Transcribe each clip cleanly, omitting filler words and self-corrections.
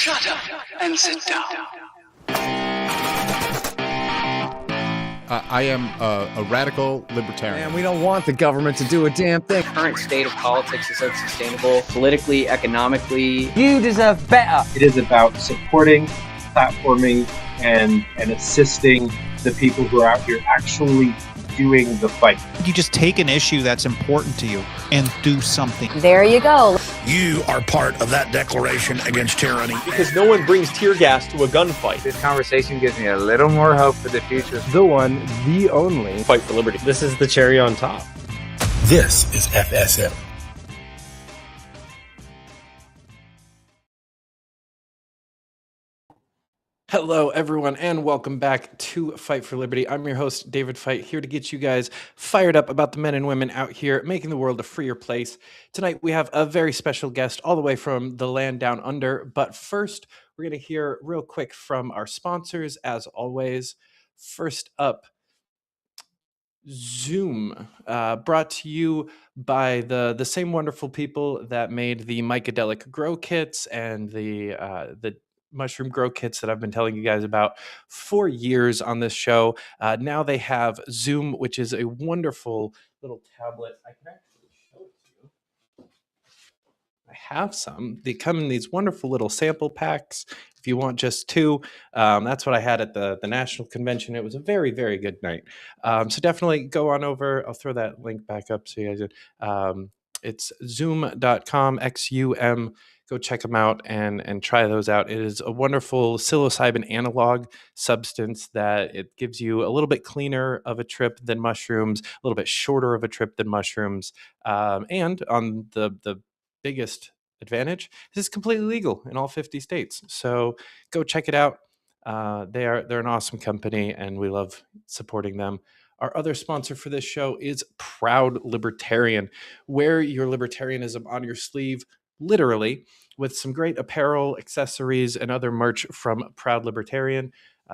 Shut up and sit down. I am a radical libertarian. And we don't want the government to do a damn thing. The current state of politics is unsustainable, politically, economically. You deserve better. It is about supporting, platforming, and assisting the people who are out here actually doing the fight. You just take an issue that's important to you and do something. There you go. You are part of that declaration against tyranny. Because no one brings tear gas to a gunfight. This conversation gives me a little more hope for the future. The one, the only. Fight for liberty. This is the cherry on top. This is FSM. Hello, everyone, and welcome back to Fight for Liberty. I'm your host, David Fite, here to get you guys fired up about the men and women out here making the world a freer place. Tonight, we have a very special guest all the way from the land down under. But first, we're going to hear real quick from our sponsors, as always. First up, Zoom, brought to you by the same wonderful people that made the Mycadelic Grow Kits and the mushroom grow kits that I've been telling you guys about for years on this show. Now they have Zoom, which is a wonderful little tablet. I can actually show it to you. I have some. They come in these wonderful little sample packs. If you want just two, that's what I had at the National Convention. It was a very, very good night. So definitely go on over. I'll throw that link back up so you guys. It's zoom.com, XUM. Go check them out and try those out. It is a wonderful psilocybin analog substance that it gives you a little bit cleaner of a trip than mushrooms, a little bit shorter of a trip than mushrooms. And on the biggest advantage, this is completely legal in all 50 states. So go check it out. They're an awesome company, and we love supporting them. Our other sponsor for this show is Proud Libertarian. Wear your libertarianism on your sleeve, literally, with some great apparel, accessories, and other merch from Proud Libertarian.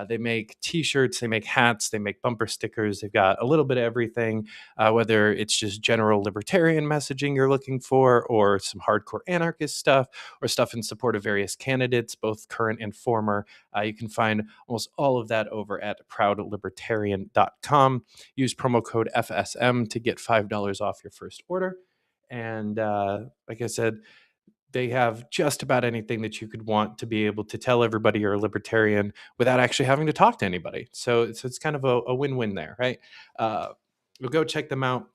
They make t-shirts, they make hats, they make bumper stickers. They've got a little bit of everything, whether it's just general libertarian messaging you're looking for, or some hardcore anarchist stuff, or stuff in support of various candidates, both current and former. You can find almost all of that over at proudlibertarian.com. Use promo code FSM to get $5 off your first order. And like I said, they have just about anything that you could want to be able to tell everybody you're a libertarian without actually having to talk to anybody. So it's kind of a win-win there, right? We'll go check them out.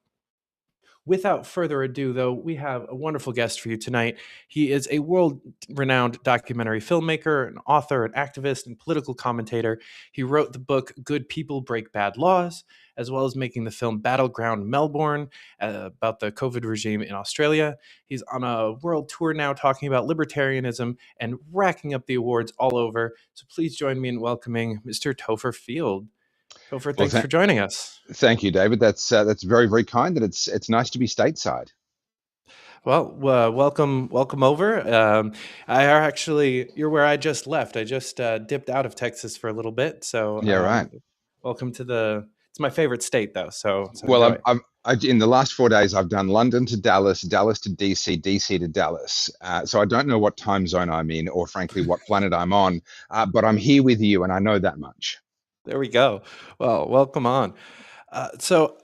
Without further ado, though, we have a wonderful guest for you tonight. He is a world-renowned documentary filmmaker, an author, an activist, and political commentator. He wrote the book Good People Break Bad Laws, as well as making the film Battleground Melbourne about the COVID regime in Australia. He's on a world tour now talking about libertarianism and racking up the awards all over. So please join me in welcoming Mr. Topher Field. Topher, thanks for joining us. Thank you, David. That's very, very kind, and it's nice to be stateside. Well, welcome over. You're where I just left. I just dipped out of Texas for a little bit. So yeah, right. Welcome to it's my favorite state, though. So well, in the last 4 days, I've done London to Dallas, Dallas to DC, DC to Dallas. So I don't know what time zone I'm in, or frankly, what planet I'm on. But I'm here with you, and I know that much. There we go. Well, welcome on. So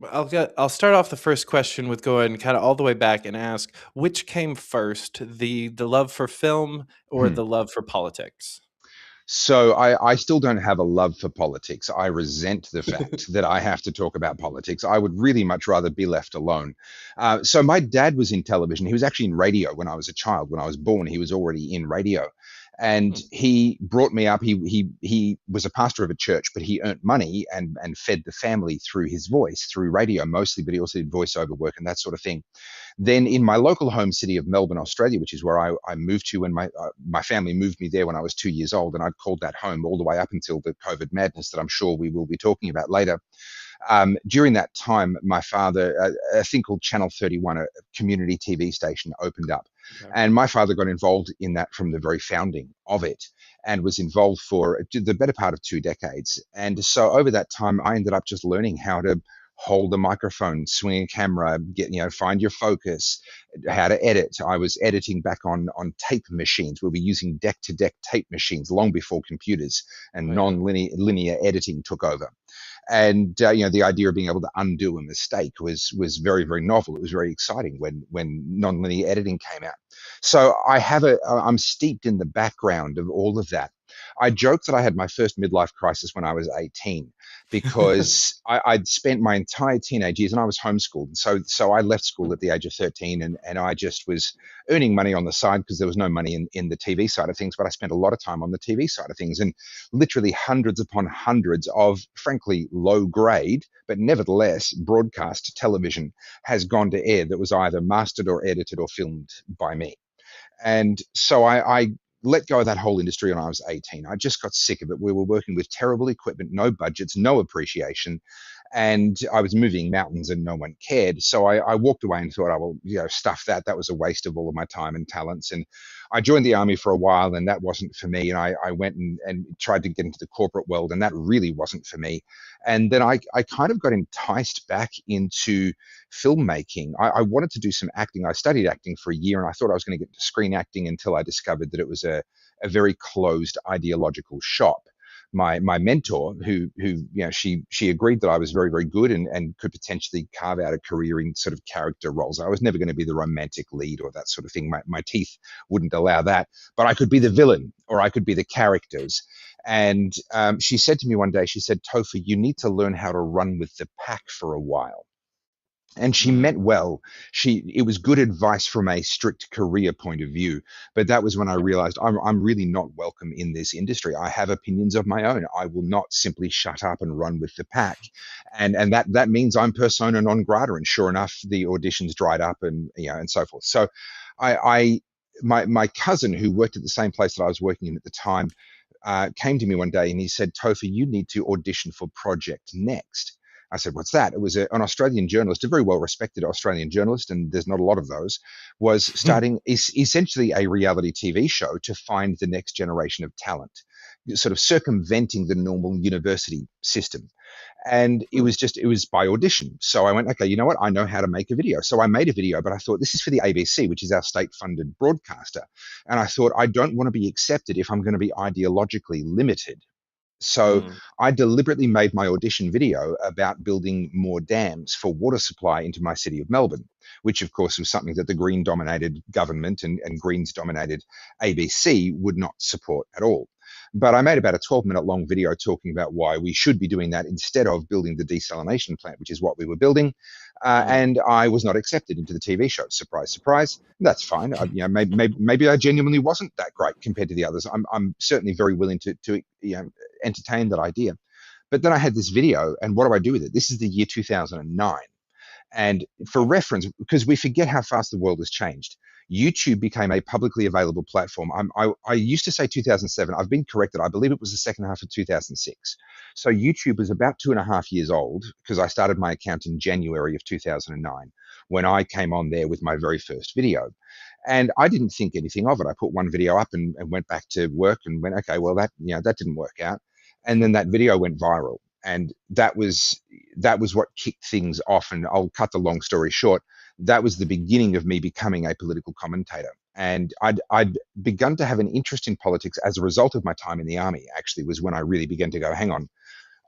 I'll start off the first question with going kind of all the way back and ask, which came first, the love for film or the love for politics? So I still don't have a love for politics. I resent the fact that I have to talk about politics. I would really much rather be left alone. So my dad was in television. He was actually in radio when I was a child. When I was born, he was already in radio. And he brought me up. He was a pastor of a church, but he earned money and fed the family through his voice, through radio mostly, but he also did voiceover work and that sort of thing. Then in my local home city of Melbourne, Australia, which is where I moved to, and my family moved me there when I was 2 years old, and I'd called that home all the way up until the COVID madness that I'm sure we will be talking about later. During that time, my father, a thing called Channel 31, a community TV station, opened up. Okay. And my father got involved in that from the very founding of it, and was involved for the better part of 2 decades. And so over that time, I ended up just learning how to hold a microphone, swing a camera, find your focus, how to edit. I was editing back on tape machines. We'll be using deck-to-deck tape machines long before computers and non-linear editing took over. And the idea of being able to undo a mistake was very, very novel. It was very exciting when non-linear editing came out. So I'm steeped in the background of all of that. I joke that I had my first midlife crisis when I was 18 because I'd spent my entire teenage years, and I was homeschooled. So I left school at the age of 13, and I just was earning money on the side because there was no money in the TV side of things, but I spent a lot of time on the TV side of things, and literally hundreds upon hundreds of, frankly, low grade, but nevertheless broadcast television has gone to air that was either mastered or edited or filmed by me. And so I let go of that whole industry when I was 18. I just got sick of it. We were working with terrible equipment, no budgets, no appreciation, and I was moving mountains and no one cared. So I walked away and thought, stuff that. That was a waste of all of my time and talents. And I joined the army for a while, and that wasn't for me. And I went and tried to get into the corporate world, and that really wasn't for me. And then I kind of got enticed back into filmmaking. I wanted to do some acting. I studied acting for a year, and I thought I was going to get into screen acting until I discovered that it was a very closed ideological shop. My mentor, who she agreed that I was very, very good and could potentially carve out a career in sort of character roles. I was never going to be the romantic lead or that sort of thing. My teeth wouldn't allow that, but I could be the villain or I could be the characters. And she said to me one day, she said, "Topher, you need to learn how to run with the pack for a while." And she meant well. It was good advice from a strict career point of view. But that was when I realized I'm really not welcome in this industry. I have opinions of my own. I will not simply shut up and run with the pack. And that means I'm persona non grata. And sure enough, the auditions dried up and so forth. So my cousin, who worked at the same place that I was working in at the time, came to me one day and he said, "Topher, you need to audition for Project Next." I said, "What's that?" It was an Australian journalist, a very well-respected Australian journalist, and there's not a lot of those, was starting essentially a reality TV show to find the next generation of talent, sort of circumventing the normal university system. And it was by audition. So I went, okay, you know what? I know how to make a video. So I made a video, but I thought this is for the ABC, which is our state-funded broadcaster. And I thought I don't want to be accepted if I'm going to be ideologically limited. So I deliberately made my audition video about building more dams for water supply into my city of Melbourne, which of course was something that the Green-dominated government and Greens-dominated ABC would not support at all. But I made about a 12-minute long video talking about why we should be doing that instead of building the desalination plant, which is what we were building. And I was not accepted into the TV show. Surprise, surprise. That's fine. Maybe I genuinely wasn't that great compared to the others. I'm certainly very willing to entertain that idea. But then I had this video, and what do I do with it? This is the year 2009. And for reference, because we forget how fast the world has changed, YouTube became a publicly available platform. I used to say 2007. I've been corrected. I believe it was the second half of 2006. So YouTube was about 2.5 years old because I started my account in January of 2009 when I came on there with my very first video. And I didn't think anything of it. I put one video up and went back to work and went, okay, well, that didn't work out. And then that video went viral. And that was what kicked things off. And I'll cut the long story short. That was the beginning of me becoming a political commentator. And I'd begun to have an interest in politics as a result of my time in the army, actually, was when I really began to go, hang on,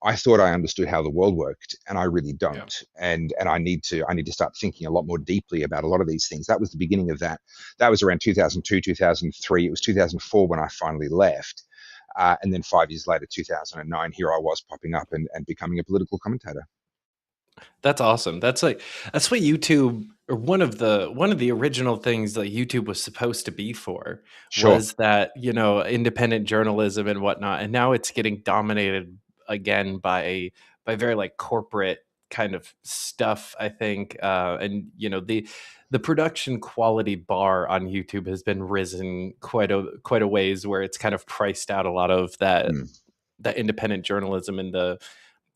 I thought I understood how the world worked, and I really don't. Yeah. And I need to start thinking a lot more deeply about a lot of these things. That was the beginning of that. That was around 2002, 2003. It was 2004 when I finally left. And then 5 years later, 2009, here I was popping up and becoming a political commentator. That's awesome. That's what YouTube, or one of the original things that YouTube was supposed to be for, was that, independent journalism and whatnot. And now it's getting dominated again by very like corporate kind of stuff, I think. And the production quality bar on YouTube has been risen quite a ways, where it's kind of priced out a lot of that independent journalism and the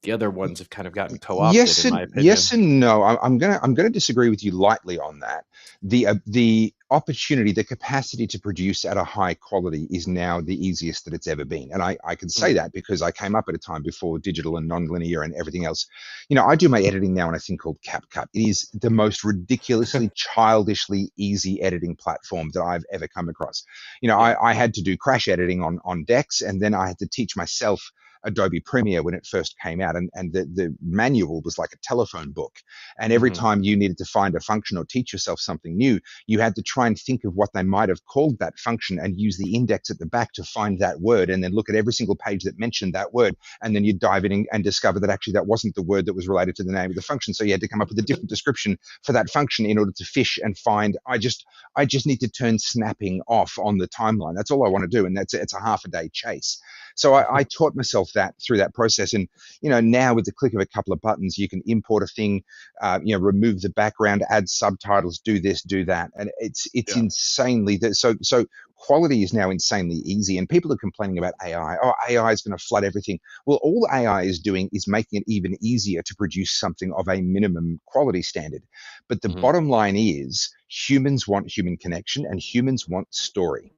the other ones have kind of gotten co-opted, in my opinion. Yes and no. I'm gonna disagree with you lightly on that. The opportunity, the capacity to produce at a high quality is now the easiest that it's ever been, and I can say that because I came up at a time before digital and nonlinear and everything else. You know, I do my editing now on a thing called CapCut. It is the most ridiculously, childishly easy editing platform that I've ever come across. You know, I had to do crash editing on decks, and then I had to teach myself Adobe Premiere when it first came out, and the manual was like a telephone book, and every time you needed to find a function or teach yourself something new, you had to try and think of what they might have called that function and use the index at the back to find that word, and then look at every single page that mentioned that word, and then you'd dive in and discover that actually that wasn't the word that was related to the name of the function, so you had to come up with a different description for that function in order to fish and find. I just need to turn snapping off on the timeline. That's all I want to do, and it's a half a day chase. So I taught myself that through that process, and you know, now with the click of a couple of buttons, you can import a thing, you know, remove the background, add subtitles, do this, do that, and it's insanely so. Quality is now insanely easy, and people are complaining about AI. Oh, AI is going to flood everything. Well, all AI is doing is making it even easier to produce something of a minimum quality standard. But the bottom line is, humans want human connection, and humans want story.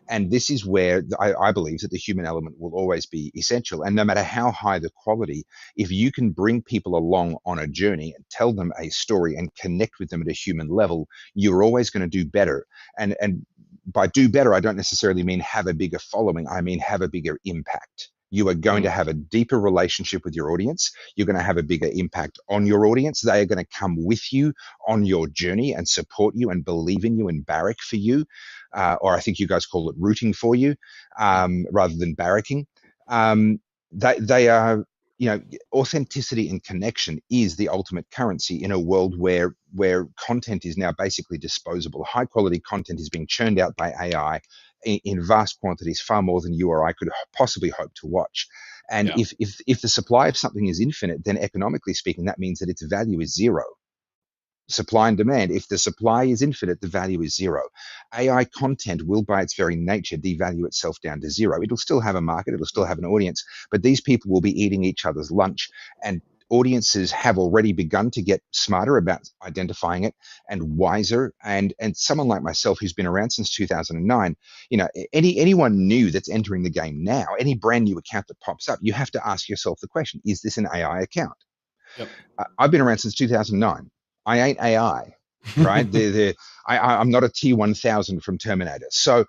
And this is where I believe that the human element will always be essential. And no matter how high the quality, if you can bring people along on a journey and tell them a story and connect with them at a human level, you're always going to do better. And by do better, I don't necessarily mean have a bigger following. I mean have a bigger impact. You are going to have a deeper relationship with your audience. You're going to have a bigger impact on your audience. They are going to come with you on your journey and support you and believe in you and barrack for you. Or I think you guys call it rooting for you, rather than barracking. They are, you know, authenticity and connection is the ultimate currency in a world where content is now basically disposable. High quality content is being churned out by AI in vast quantities, far more than you or I could possibly hope to watch. And if the supply of something is infinite, then economically speaking, that means that its value is zero. Supply and demand. If the supply is infinite, the value is zero. AI content will, by its very nature, devalue itself down to zero. It'll still have a market, it'll still have an audience, but these people will be eating each other's lunch, and audiences have already begun to get smarter about identifying it and wiser. And someone like myself, who's been around since 2009, you know, anyone new that's entering the game now, any brand new account that pops up, you have to ask yourself the question: is this an AI account? I've been around since 2009. I ain't AI, right? I'm not a T-1000 from Terminator. So,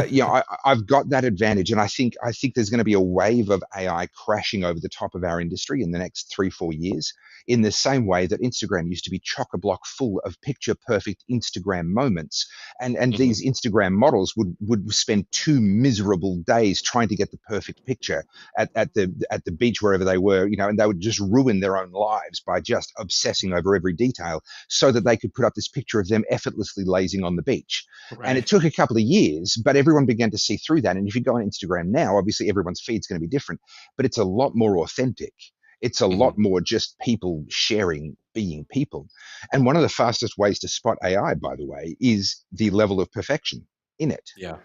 you know, I've got that advantage, and I think there's going to be a wave of AI crashing over the top of our industry in the next 3-4 years, in the same way that Instagram used to be chock-a-block full of picture-perfect Instagram moments, and these Instagram models would spend 2 miserable days trying to get the perfect picture at the beach wherever they were, you know, and they would just ruin their own lives by just obsessing over every detail so that they could put up this picture of them effortlessly lazing on the beach. Right. And it took a couple of years, but everyone began to see through that. And if you go on Instagram now, obviously everyone's feed's going to be different, but it's a lot more authentic. It's a lot more just people sharing, being people. And one of the fastest ways to spot AI, by the way, is the level of perfection in it. Yeah.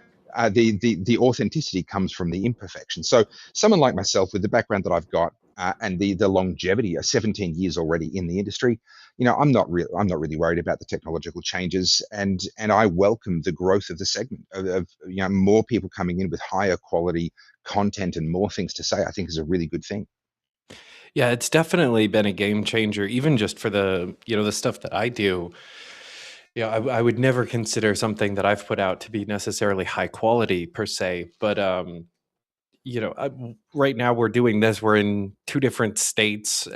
The authenticity comes from the imperfection. So someone like myself, with the background that I've got, and the longevity, 17 years already in the industry, you know, I'm not really worried about the technological changes, and I welcome the growth of the segment of you know, more people coming in with higher quality content and more things to say. I think is a really good thing. Yeah, it's definitely been a game changer, even just for the, you know, the stuff that I do. Yeah, I would never consider something that I've put out to be necessarily high quality per se, but you know, right now we're doing this. We're in 2 different states.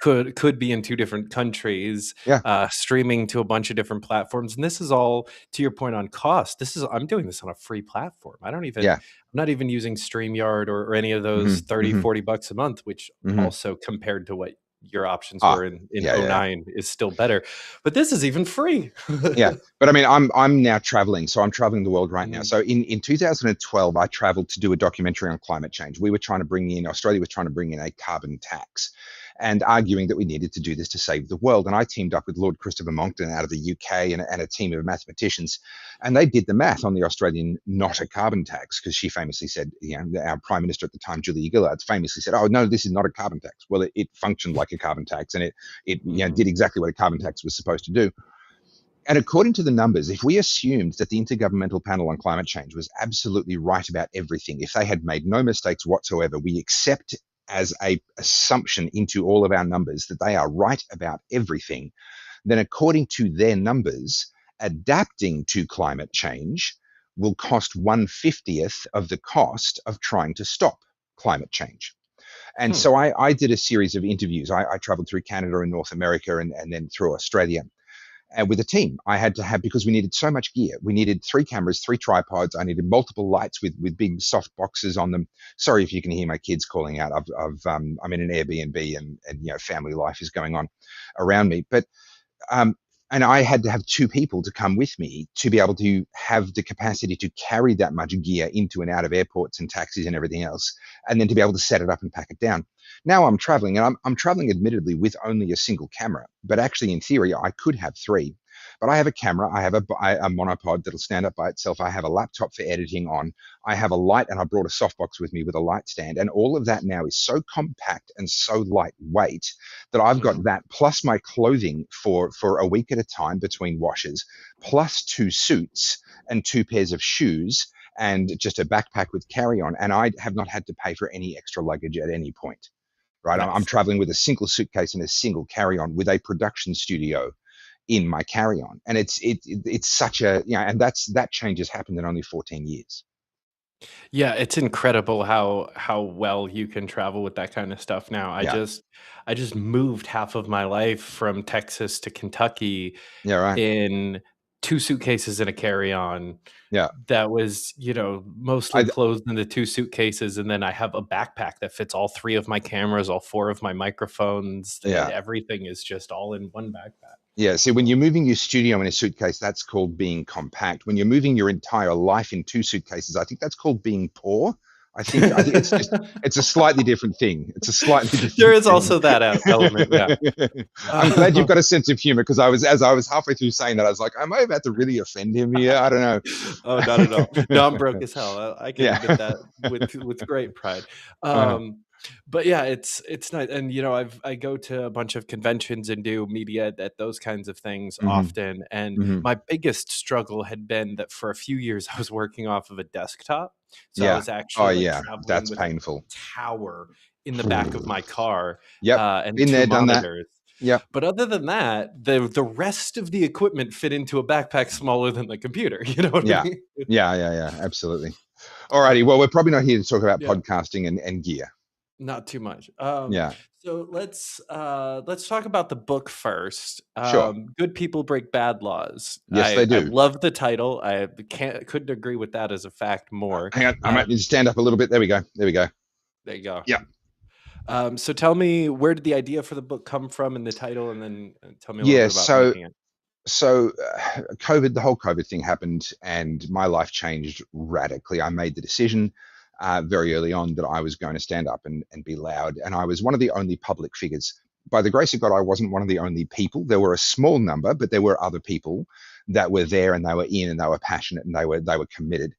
Could be in 2 different countries. Yeah. Streaming to a bunch of different platforms, and this is all, to your point on cost. I'm doing this on a free platform. I don't even. I'm not even using StreamYard or any of those 30, 40 bucks a month, which also compared to what your options were in 09 is still better. But this is even free. Yeah, but I mean, I'm now traveling, so I'm traveling the world right now. So in 2012, I traveled to do a documentary on climate change. Australia was trying to bring in a carbon tax. and arguing that we needed to do this to save the world. And I teamed up with Lord Christopher Monckton out of the UK and a team of mathematicians, and they did the math on the Australian not a carbon tax, because she famously said, our Prime Minister at the time, Julia Gillard, famously said, "Oh no, this is not a carbon tax." Well, it functioned like a carbon tax, and it did exactly what a carbon tax was supposed to do. And according to the numbers, if we assumed that the Intergovernmental Panel on Climate Change was absolutely right about everything, if they had made no mistakes whatsoever, we accept as a assumption into all of our numbers that they are right about everything, then according to their numbers, adapting to climate change will cost 1/50th of the cost of trying to stop climate change. And so I did a series of interviews. I traveled through Canada and North America and then through Australia. And with a team, I had to have, because we needed so much gear. We needed 3 cameras, 3 tripods. I needed multiple lights with big soft boxes on them. Sorry if you can hear my kids calling out. I'm in an Airbnb and family life is going on around me. But and I had to have 2 people to come with me to be able to have the capacity to carry that much gear into and out of airports and taxis and everything else, and then to be able to set it up and pack it down. Now I'm traveling, and I'm traveling admittedly with only a single camera, but actually in theory I could have 3. But I have a camera, I have a monopod that'll stand up by itself, I have a laptop for editing on, I have a light, and I brought a softbox with me with a light stand, and all of that now is so compact and so lightweight that I've got that plus my clothing for a week at a time between washes, plus 2 suits and 2 pairs of shoes, and just a backpack with carry-on, and I have not had to pay for any extra luggage at any point. Right, nice. I'm traveling with a single suitcase and a single carry-on with a production studio in my carry-on, and it's such a and that change has happened in only 14 years. Yeah, it's incredible how well you can travel with that kind of stuff now. I just moved half of my life from Texas to Kentucky in 2 suitcases and a carry-on. Yeah. That was, mostly closed in the 2 suitcases, and then I have a backpack that fits all 3 of my cameras, all 4 of my microphones. Everything is just all in one backpack. Yeah, see, when you're moving your studio in a suitcase, that's called being compact. When you're moving your entire life in 2 suitcases, I think that's called being poor. I think it's a slightly different thing. It's a slightly different There is thing. also that element, yeah. I'm glad you've got a sense of humor, because as I was halfway through saying that, I was like, am I about to really offend him here? I don't know. Oh, not at all. No, I'm broke as hell. I can admit that with great pride. But yeah, it's nice, and I go to a bunch of conventions and do media at those kinds of things often, and my biggest struggle had been that for a few years I was working off of a desktop, so I was actually traveling that's with painful. a tower in the back of my car, and been 2 there, done monitors. that. Yeah. But other than that, the rest of the equipment fit into a backpack smaller than the computer. You know what I mean? Yeah, absolutely. Alrighty, well, we're probably not here to talk about podcasting and gear. Not too much. So let's talk about the book first. Sure. Good People Break Bad Laws. Yes, they do. I love the title. I couldn't agree with that as a fact more. Hang on, I might need to stand up a little bit. There we go. There you go. Yeah. So tell me, where did the idea for the book come from, and the title, and then tell me a little bit about making it. So COVID, the whole COVID thing happened, and my life changed radically. I made the decision very early on that I was going to stand up and be loud. And I was one of the only public figures. By the grace of God, I wasn't one of the only people. There were a small number, but there were other people that were there, and they were in, and they were passionate, and they were committed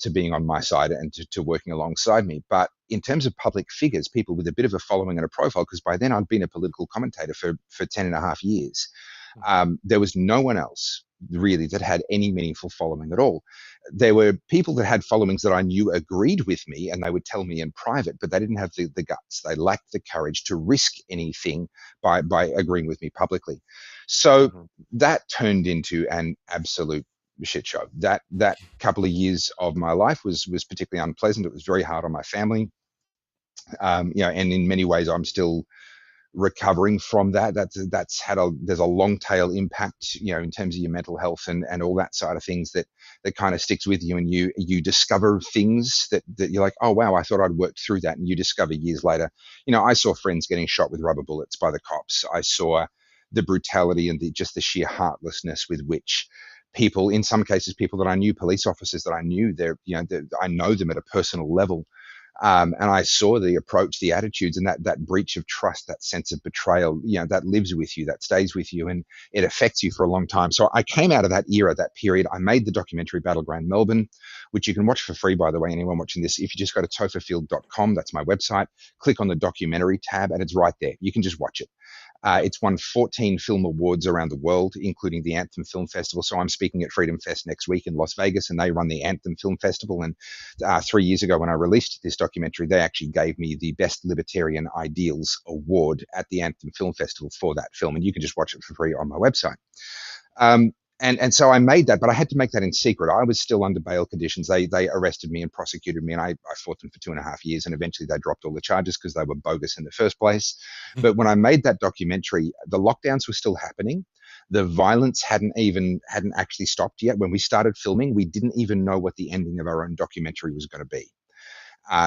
to being on my side and to working alongside me. But in terms of public figures, people with a bit of a following and a profile, because by then I'd been a political commentator for 10 and a half years, there was no one else really that had any meaningful following at all. There were people that had followings that I knew agreed with me, and they would tell me in private, but they didn't have the guts. They lacked the courage to risk anything by agreeing with me publicly. So that turned into an absolute shit show. That couple of years of my life was particularly unpleasant. It was very hard on my family. And in many ways I'm still recovering from that. There's a long tail impact, in terms of your mental health and all that side of things that kind of sticks with you, and you discover things that you're like, oh wow, I thought I'd worked through that, and you discover years later. I saw friends getting shot with rubber bullets by the cops. I saw the brutality and just the sheer heartlessness with which people, in some cases people that I knew, police officers that I knew, I know them at a personal level, And I saw the approach, the attitudes, and that breach of trust, that sense of betrayal, that lives with you, that stays with you, and it affects you for a long time. So I came out of that era, that period. I made the documentary Battleground Melbourne, which you can watch for free, by the way, anyone watching this. If you just go to topherfield.com, that's my website, click on the documentary tab, and it's right there. You can just watch it. It's won 14 film awards around the world, including the Anthem Film Festival. So I'm speaking at Freedom Fest next week in Las Vegas, and they run the Anthem Film Festival. And 3 years ago, when I released this documentary, they actually gave me the Best Libertarian Ideals Award at the Anthem Film Festival for that film. And you can just watch it for free on my website. And so I made that, but I had to make that in secret. I was still under bail conditions. They arrested me and prosecuted me, and I fought them for 2.5 years, and eventually they dropped all the charges because they were bogus in the first place. But when I made that documentary, the lockdowns were still happening. The violence hadn't actually stopped yet. When we started filming, we didn't even know what the ending of our own documentary was going to be.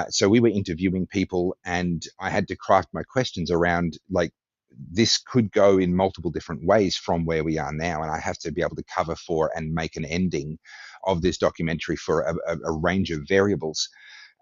So we were interviewing people, and I had to craft my questions around, like, this could go in multiple different ways from where we are now, and I have to be able to cover for and make an ending of this documentary for a range of variables.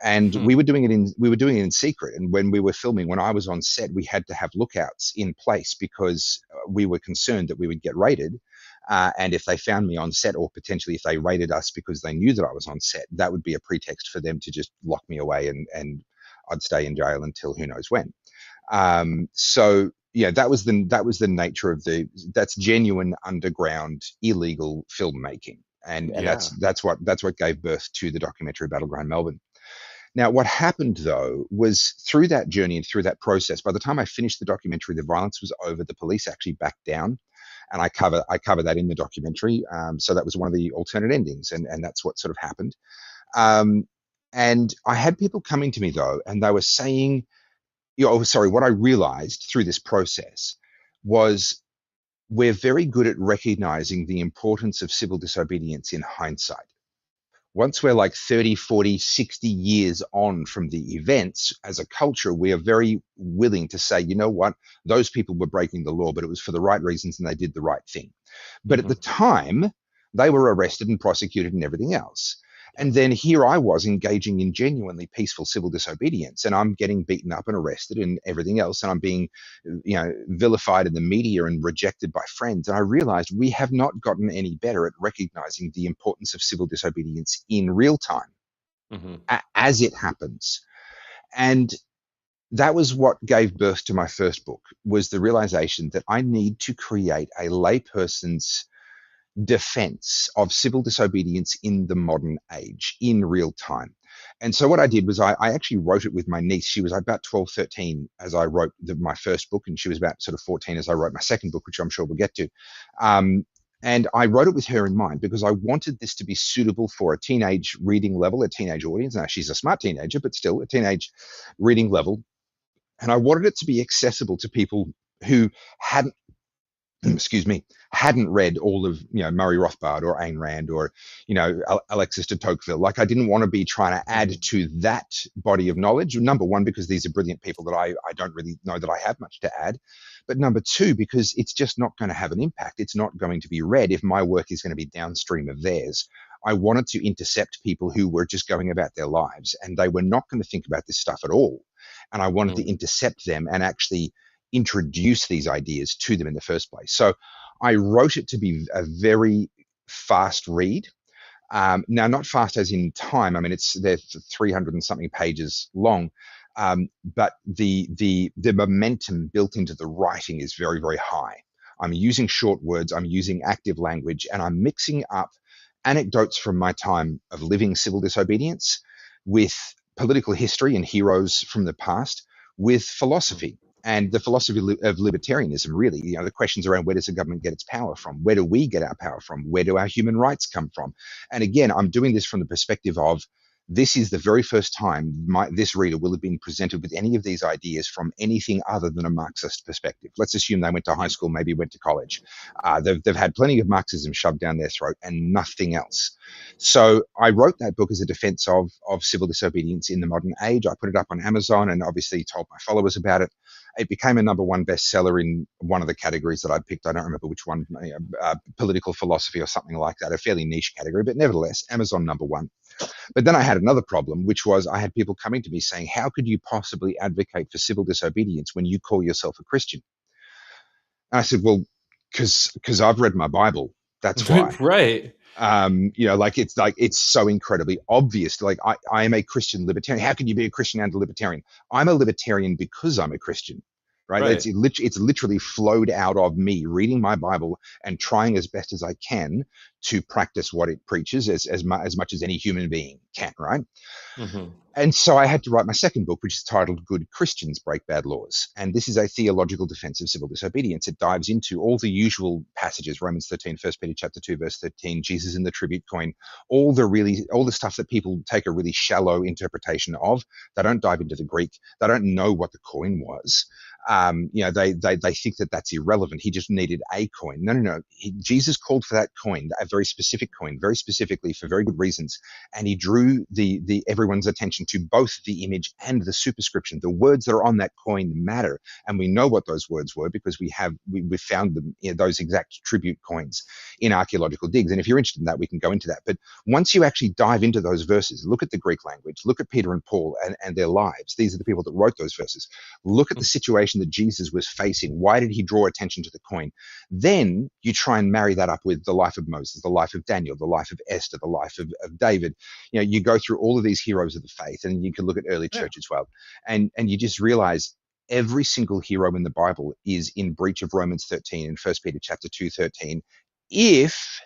And we were doing it in secret. And when we were filming, when I was on set, we had to have lookouts in place because we were concerned that we would get raided. And if they found me on set, or potentially if they raided us because they knew that I was on set, that would be a pretext for them to just lock me away, and I'd stay in jail until who knows when. So yeah, that was the nature of that's genuine underground illegal filmmaking, and that's what gave birth to the documentary Battleground Melbourne. Now, what happened though was, through that journey and through that process, by the time I finished the documentary, the violence was over. The police actually backed down, and I cover that in the documentary. So that was one of the alternate endings, and that's what sort of happened. And I had people coming to me though, and they were saying, what I realized through this process was, we're very good at recognizing the importance of civil disobedience in hindsight. Once we're like 30, 40, 60 years on from the events, as a culture, we are very willing to say, you know what, those people were breaking the law, but it was for the right reasons and they did the right thing. But at the time, they were arrested and prosecuted and everything else. And then here I was engaging in genuinely peaceful civil disobedience, and I'm getting beaten up and arrested and everything else, and I'm being, vilified in the media and rejected by friends. And I realized we have not gotten any better at recognizing the importance of civil disobedience in real time, as it happens. And that was what gave birth to my first book, was the realization that I need to create a layperson's defense of civil disobedience in the modern age, in real time. And so what I did was I actually wrote it with my niece. She was about 12, 13 as I wrote my first book, and she was about sort of 14 as I wrote my second book, which I'm sure we'll get to. And I wrote it with her in mind because I wanted this to be suitable for a teenage reading level, a teenage audience. Now, she's a smart teenager, but still a teenage reading level. And I wanted it to be accessible to people who hadn't read all of, Murray Rothbard or Ayn Rand or, Alexis de Tocqueville. Like, I didn't want to be trying to add to that body of knowledge. Number one, because these are brilliant people that I don't really know that I have much to add. But number two, because it's just not going to have an impact. It's not going to be read if my work is going to be downstream of theirs. I wanted to intercept people who were just going about their lives and they were not going to think about this stuff at all. And I wanted to intercept them and actually introduce these ideas to them in the first place. So I wrote it to be a very fast read. Now, not fast as in time. I mean, they're 300 and something pages long, but the momentum built into the writing is very, very high. I'm using short words, I'm using active language, and I'm mixing up anecdotes from my time of living civil disobedience with political history and heroes from the past, with philosophy. And the philosophy of libertarianism, really, the questions around, where does the government get its power from? Where do we get our power from? Where do our human rights come from? And again, I'm doing this from the perspective of, this is the very first time this reader will have been presented with any of these ideas from anything other than a Marxist perspective. Let's assume they went to high school, maybe went to college. They've had plenty of Marxism shoved down their throat and nothing else. So I wrote that book as a defense of civil disobedience in the modern age. I put it up on Amazon and obviously told my followers about it. It became a #1 bestseller in one of the categories that I picked. I don't remember which one, political philosophy or something like that, a fairly niche category, but nevertheless, Amazon #1. But then I had another problem, which was I had people coming to me saying, how could you possibly advocate for civil disobedience when you call yourself a Christian? And I said, well, because I've read my Bible. That's why. Right. It's so incredibly obvious. Like I am a Christian libertarian. How can you be a Christian and a libertarian? I'm a libertarian because I'm a Christian, right? It's literally flowed out of me reading my Bible and trying as best as I can to practice what it preaches as much as any human being can, right? Mm-hmm. And so I had to write my second book, which is titled Good Christians Break Bad Laws. And this is a theological defense of civil disobedience. It dives into all the usual passages, Romans 13, 1 Peter chapter 2, verse 13, Jesus in the tribute coin, all the stuff that people take a really shallow interpretation of. They don't dive into the Greek. They don't know what the coin was. They think that that's irrelevant. He just needed a coin. No. Jesus called for that coin, a very specific coin, very specifically for very good reasons. And he drew the everyone's attention to both the image and the superscription. The words that are on that coin matter, and we know what those words were because we found them in those exact tribute coins in archaeological digs. And if you're interested in that, we can go into that. But once you actually dive into those verses, look at the Greek language, look at Peter and Paul and their lives. These are the people that wrote those verses. Look at the situation that Jesus was facing. Why did he draw attention to the coin? Then you try and marry that up with the life of Moses, the life of Daniel, the life of Esther, the life of David. You go through all of these heroes of the faith, and you can look at early church as well. And you just realize every single hero in the Bible is in breach of Romans 13 and 1 Peter chapter 2:13, if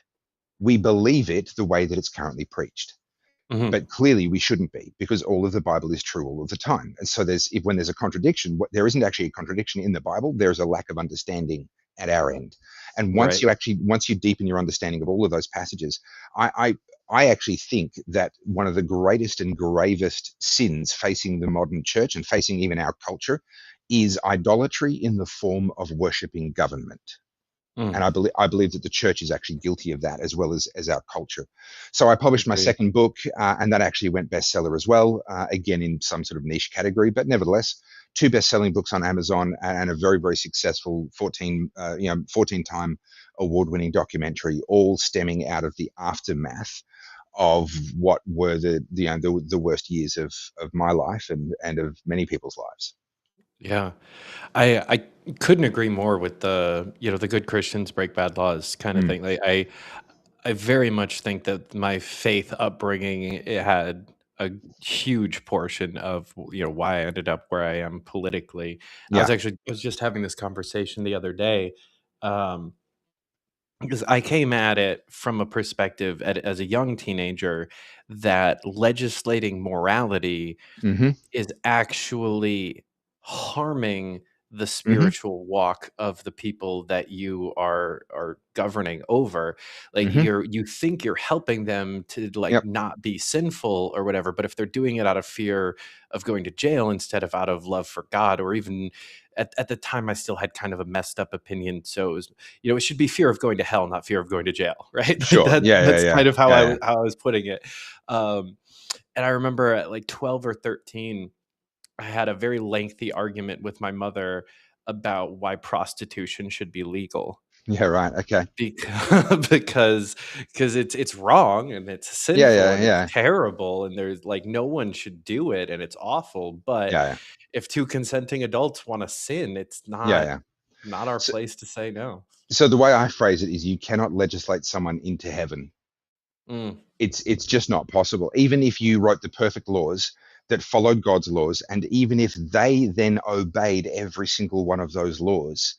we believe it the way that it's currently preached. Mm-hmm. But clearly we shouldn't be, because all of the Bible is true all of the time. And so when there's a contradiction, there isn't actually a contradiction in the Bible. There's a lack of understanding at our end. And once you deepen your understanding of all of those passages, I actually think that one of the greatest and gravest sins facing the modern church and facing even our culture is idolatry in the form of worshiping government. And I believe that the church is actually guilty of that, as well as our culture. So I published my second book, and that actually went bestseller as well, again in some sort of niche category, but nevertheless, 2 best-selling books on Amazon and a very, very successful 14-time award-winning documentary, all stemming out of the aftermath of what were the worst years of my life and of many people's lives. Yeah, I couldn't agree more with the good Christians break bad laws kind of thing. Like I very much think that my faith upbringing, it had a huge portion of why I ended up where I am politically. Yeah. I was just having this conversation the other day, because I came at it from a perspective as a young teenager that legislating morality is actually harming the spiritual walk of the people that you are governing over. Like you think you're helping them to not be sinful or whatever, but if they're doing it out of fear of going to jail instead of out of love for God, or even at the time I still had kind of a messed up opinion. So it was, it should be fear of going to hell, not fear of going to jail. Right. Sure. That's kind of how I was putting it. And I remember at like 12 or 13, I had a very lengthy argument with my mother about why prostitution should be legal. Yeah, right. Okay. Because it's wrong and it's sinful and it's terrible, and there's no one should do it and it's awful. But if 2 consenting adults want to sin, it's not our place to say no. So the way I phrase it is, you cannot legislate someone into heaven. It's just not possible. Even if you wrote the perfect laws that followed God's laws, and even if they then obeyed every single one of those laws,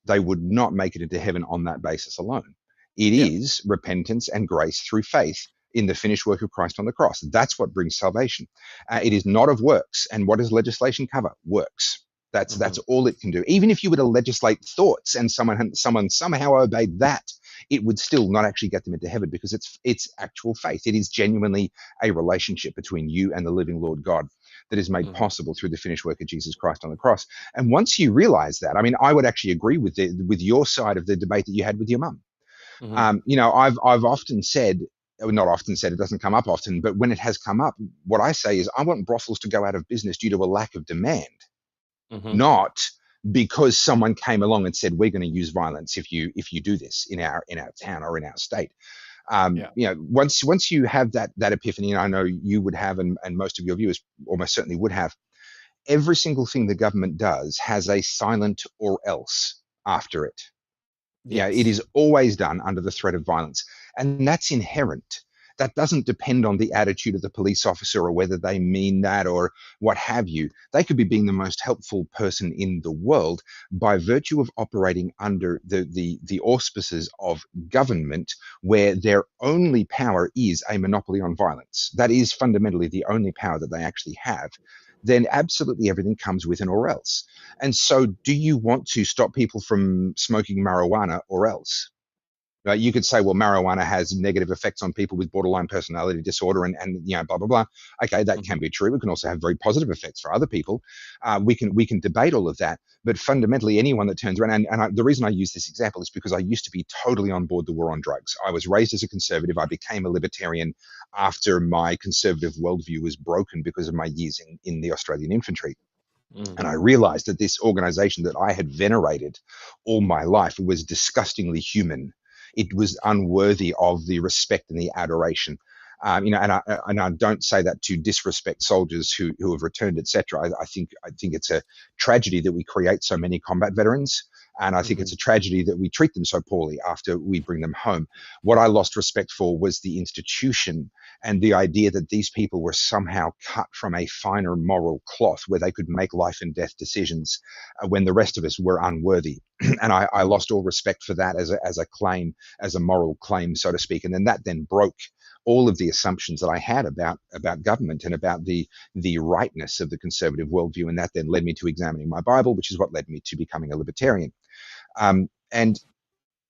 they would not make it into heaven on that basis alone. It is repentance and grace through faith in the finished work of Christ on the cross. That's what brings salvation. It is not of works. And what does legislation cover? Works. That's all it can do. Even if you were to legislate thoughts and someone somehow obeyed that, it would still not actually get them into heaven, because it's actual faith. It is genuinely a relationship between you and the living Lord God that is made possible through the finished work of Jesus Christ on the cross. And once you realize that, I mean, I would actually agree with your side of the debate that you had with your mum. I've often said, not often said, it doesn't come up often, but when it has come up, what I say is I want brothels to go out of business due to a lack of demand, not because someone came along and said, we're going to use violence if you do this in our town or in our state. Once you have that epiphany, and I know you would have, and most of your viewers almost certainly would have, every single thing the government does has a silent or else after it. Yes. It is always done under the threat of violence, and that's inherent. That doesn't depend on the attitude of the police officer or whether they mean that or what have you. They could be being the most helpful person in the world by virtue of operating under the auspices of government, where their only power is a monopoly on violence. That is fundamentally the only power that they actually have. Then absolutely everything comes with an or else. And so do you want to stop people from smoking marijuana or else? You could say, well, marijuana has negative effects on people with borderline personality disorder and blah, blah, blah. Okay, that can be true. It can also have very positive effects for other people. We can debate all of that. But fundamentally, anyone that turns around, the reason I use this example is because I used to be totally on board the war on drugs. I was raised as a conservative. I became a libertarian after my conservative worldview was broken because of my years in the Australian infantry. And I realized that this organization that I had venerated all my life was disgustingly human. It was unworthy of the respect and the adoration. And I don't say that to disrespect soldiers who have returned, etc. I think it's a tragedy that we create so many combat veterans. And I think it's a tragedy that we treat them so poorly after we bring them home. What I lost respect for was the institution and the idea that these people were somehow cut from a finer moral cloth where they could make life and death decisions when the rest of us were unworthy. And I lost all respect for that as a claim, as a moral claim, so to speak. And then that broke all of the assumptions that I had about government and about the rightness of the conservative worldview. And that then led me to examining my Bible, which is what led me to becoming a libertarian. And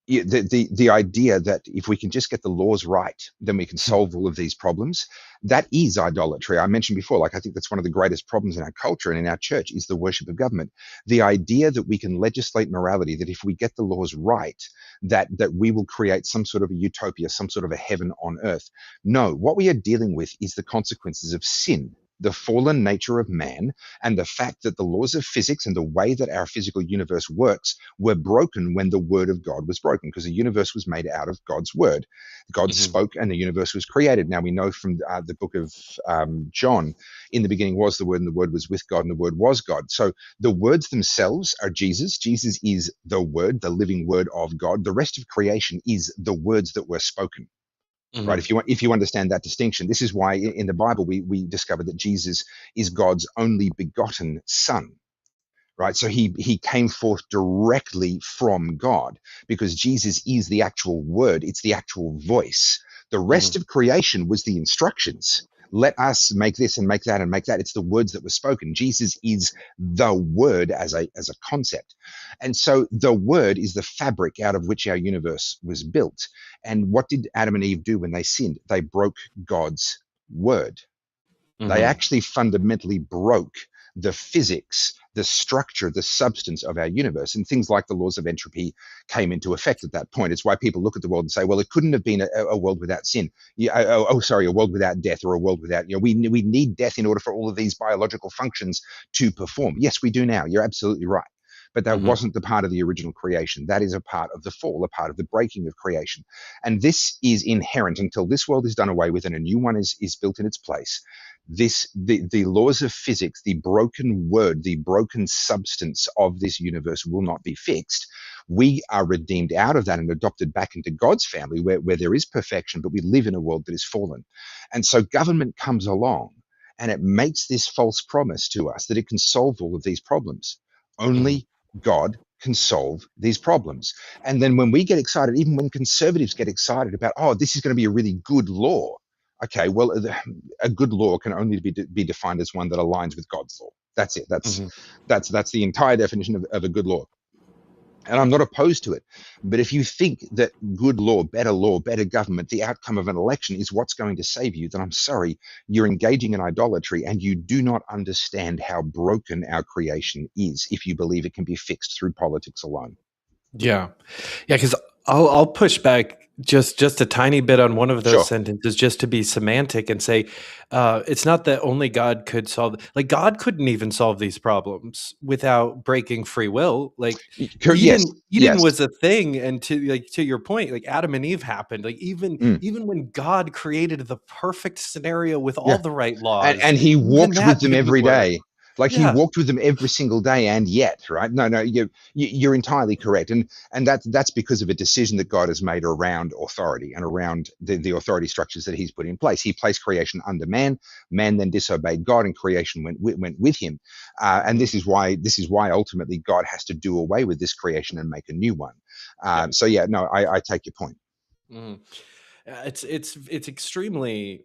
the idea that if we can just get the laws right, then we can solve all of these problems, that is idolatry. I mentioned before, I think that's one of the greatest problems in our culture and in our church is the worship of government. The idea that we can legislate morality, that if we get the laws right, that we will create some sort of a utopia, some sort of a heaven on earth. No, what we are dealing with is the consequences of sin, the fallen nature of man, and the fact that the laws of physics and the way that our physical universe works were broken when the word of God was broken, because the universe was made out of God's word. God spoke and the universe was created. Now we know from the book of John, in the beginning was the word, and the word was with God, and the word was God. So the words themselves are Jesus. Jesus is the word, the living word of God. The rest of creation is the words that were spoken. Right. If you understand that distinction, this is why in the Bible we discover that Jesus is God's only begotten son. Right. So he came forth directly from God because Jesus is the actual word. It's the actual voice. The rest of creation was the instructions. Let us make this and make that and make that. It's the words that were spoken. Jesus is the word as a concept. And so the word is the fabric out of which our universe was built. And what did Adam and Eve do when they sinned? They broke God's word. They actually fundamentally broke the physics, the structure, the substance of our universe. And things like the laws of entropy came into effect at that point. It's why people look at the world and say, well, it couldn't have been a world without sin. A world without death, or a world without, we need death in order for all of these biological functions to perform. Yes, we do now. You're absolutely right. But that wasn't the part of the original creation. That is a part of the fall, a part of the breaking of creation. And this is inherent until this world is done away with and a new one is built in its place. The laws of physics, the broken word, the broken substance of this universe will not be fixed. We are redeemed out of that and adopted back into God's family where there is perfection, but we live in a world that is fallen. And so government comes along and it makes this false promise to us that it can solve all of these problems. Only God can solve these problems. And then when we get excited, even when conservatives get excited about, this is going to be a really good law. Okay, well, a good law can only be defined as one that aligns with God's law. That's it. That's the entire definition of a good law. And I'm not opposed to it. But if you think that good law, better government, the outcome of an election is what's going to save you, then I'm sorry, you're engaging in idolatry and you do not understand how broken our creation is if you believe it can be fixed through politics alone. Yeah, because I'll push back just a tiny bit on one of those Sure. sentences, just to be semantic and say, it's not that only God could solve. Like, God couldn't even solve these problems without breaking free will. Like, Yes. Eden was a thing, and to your point, like Adam and Eve happened. Like even when God created the perfect scenario with all the right laws, and he walked with them every day. Like he Yeah. walked with them every single day, and yet, right? No, you're entirely correct, and that's because of a decision that God has made around authority and around the authority structures that He's put in place. He placed creation under man. Man then disobeyed God, and creation went with him. And this is why ultimately God has to do away with this creation and make a new one. So yeah, no, I take your point. Mm. It's extremely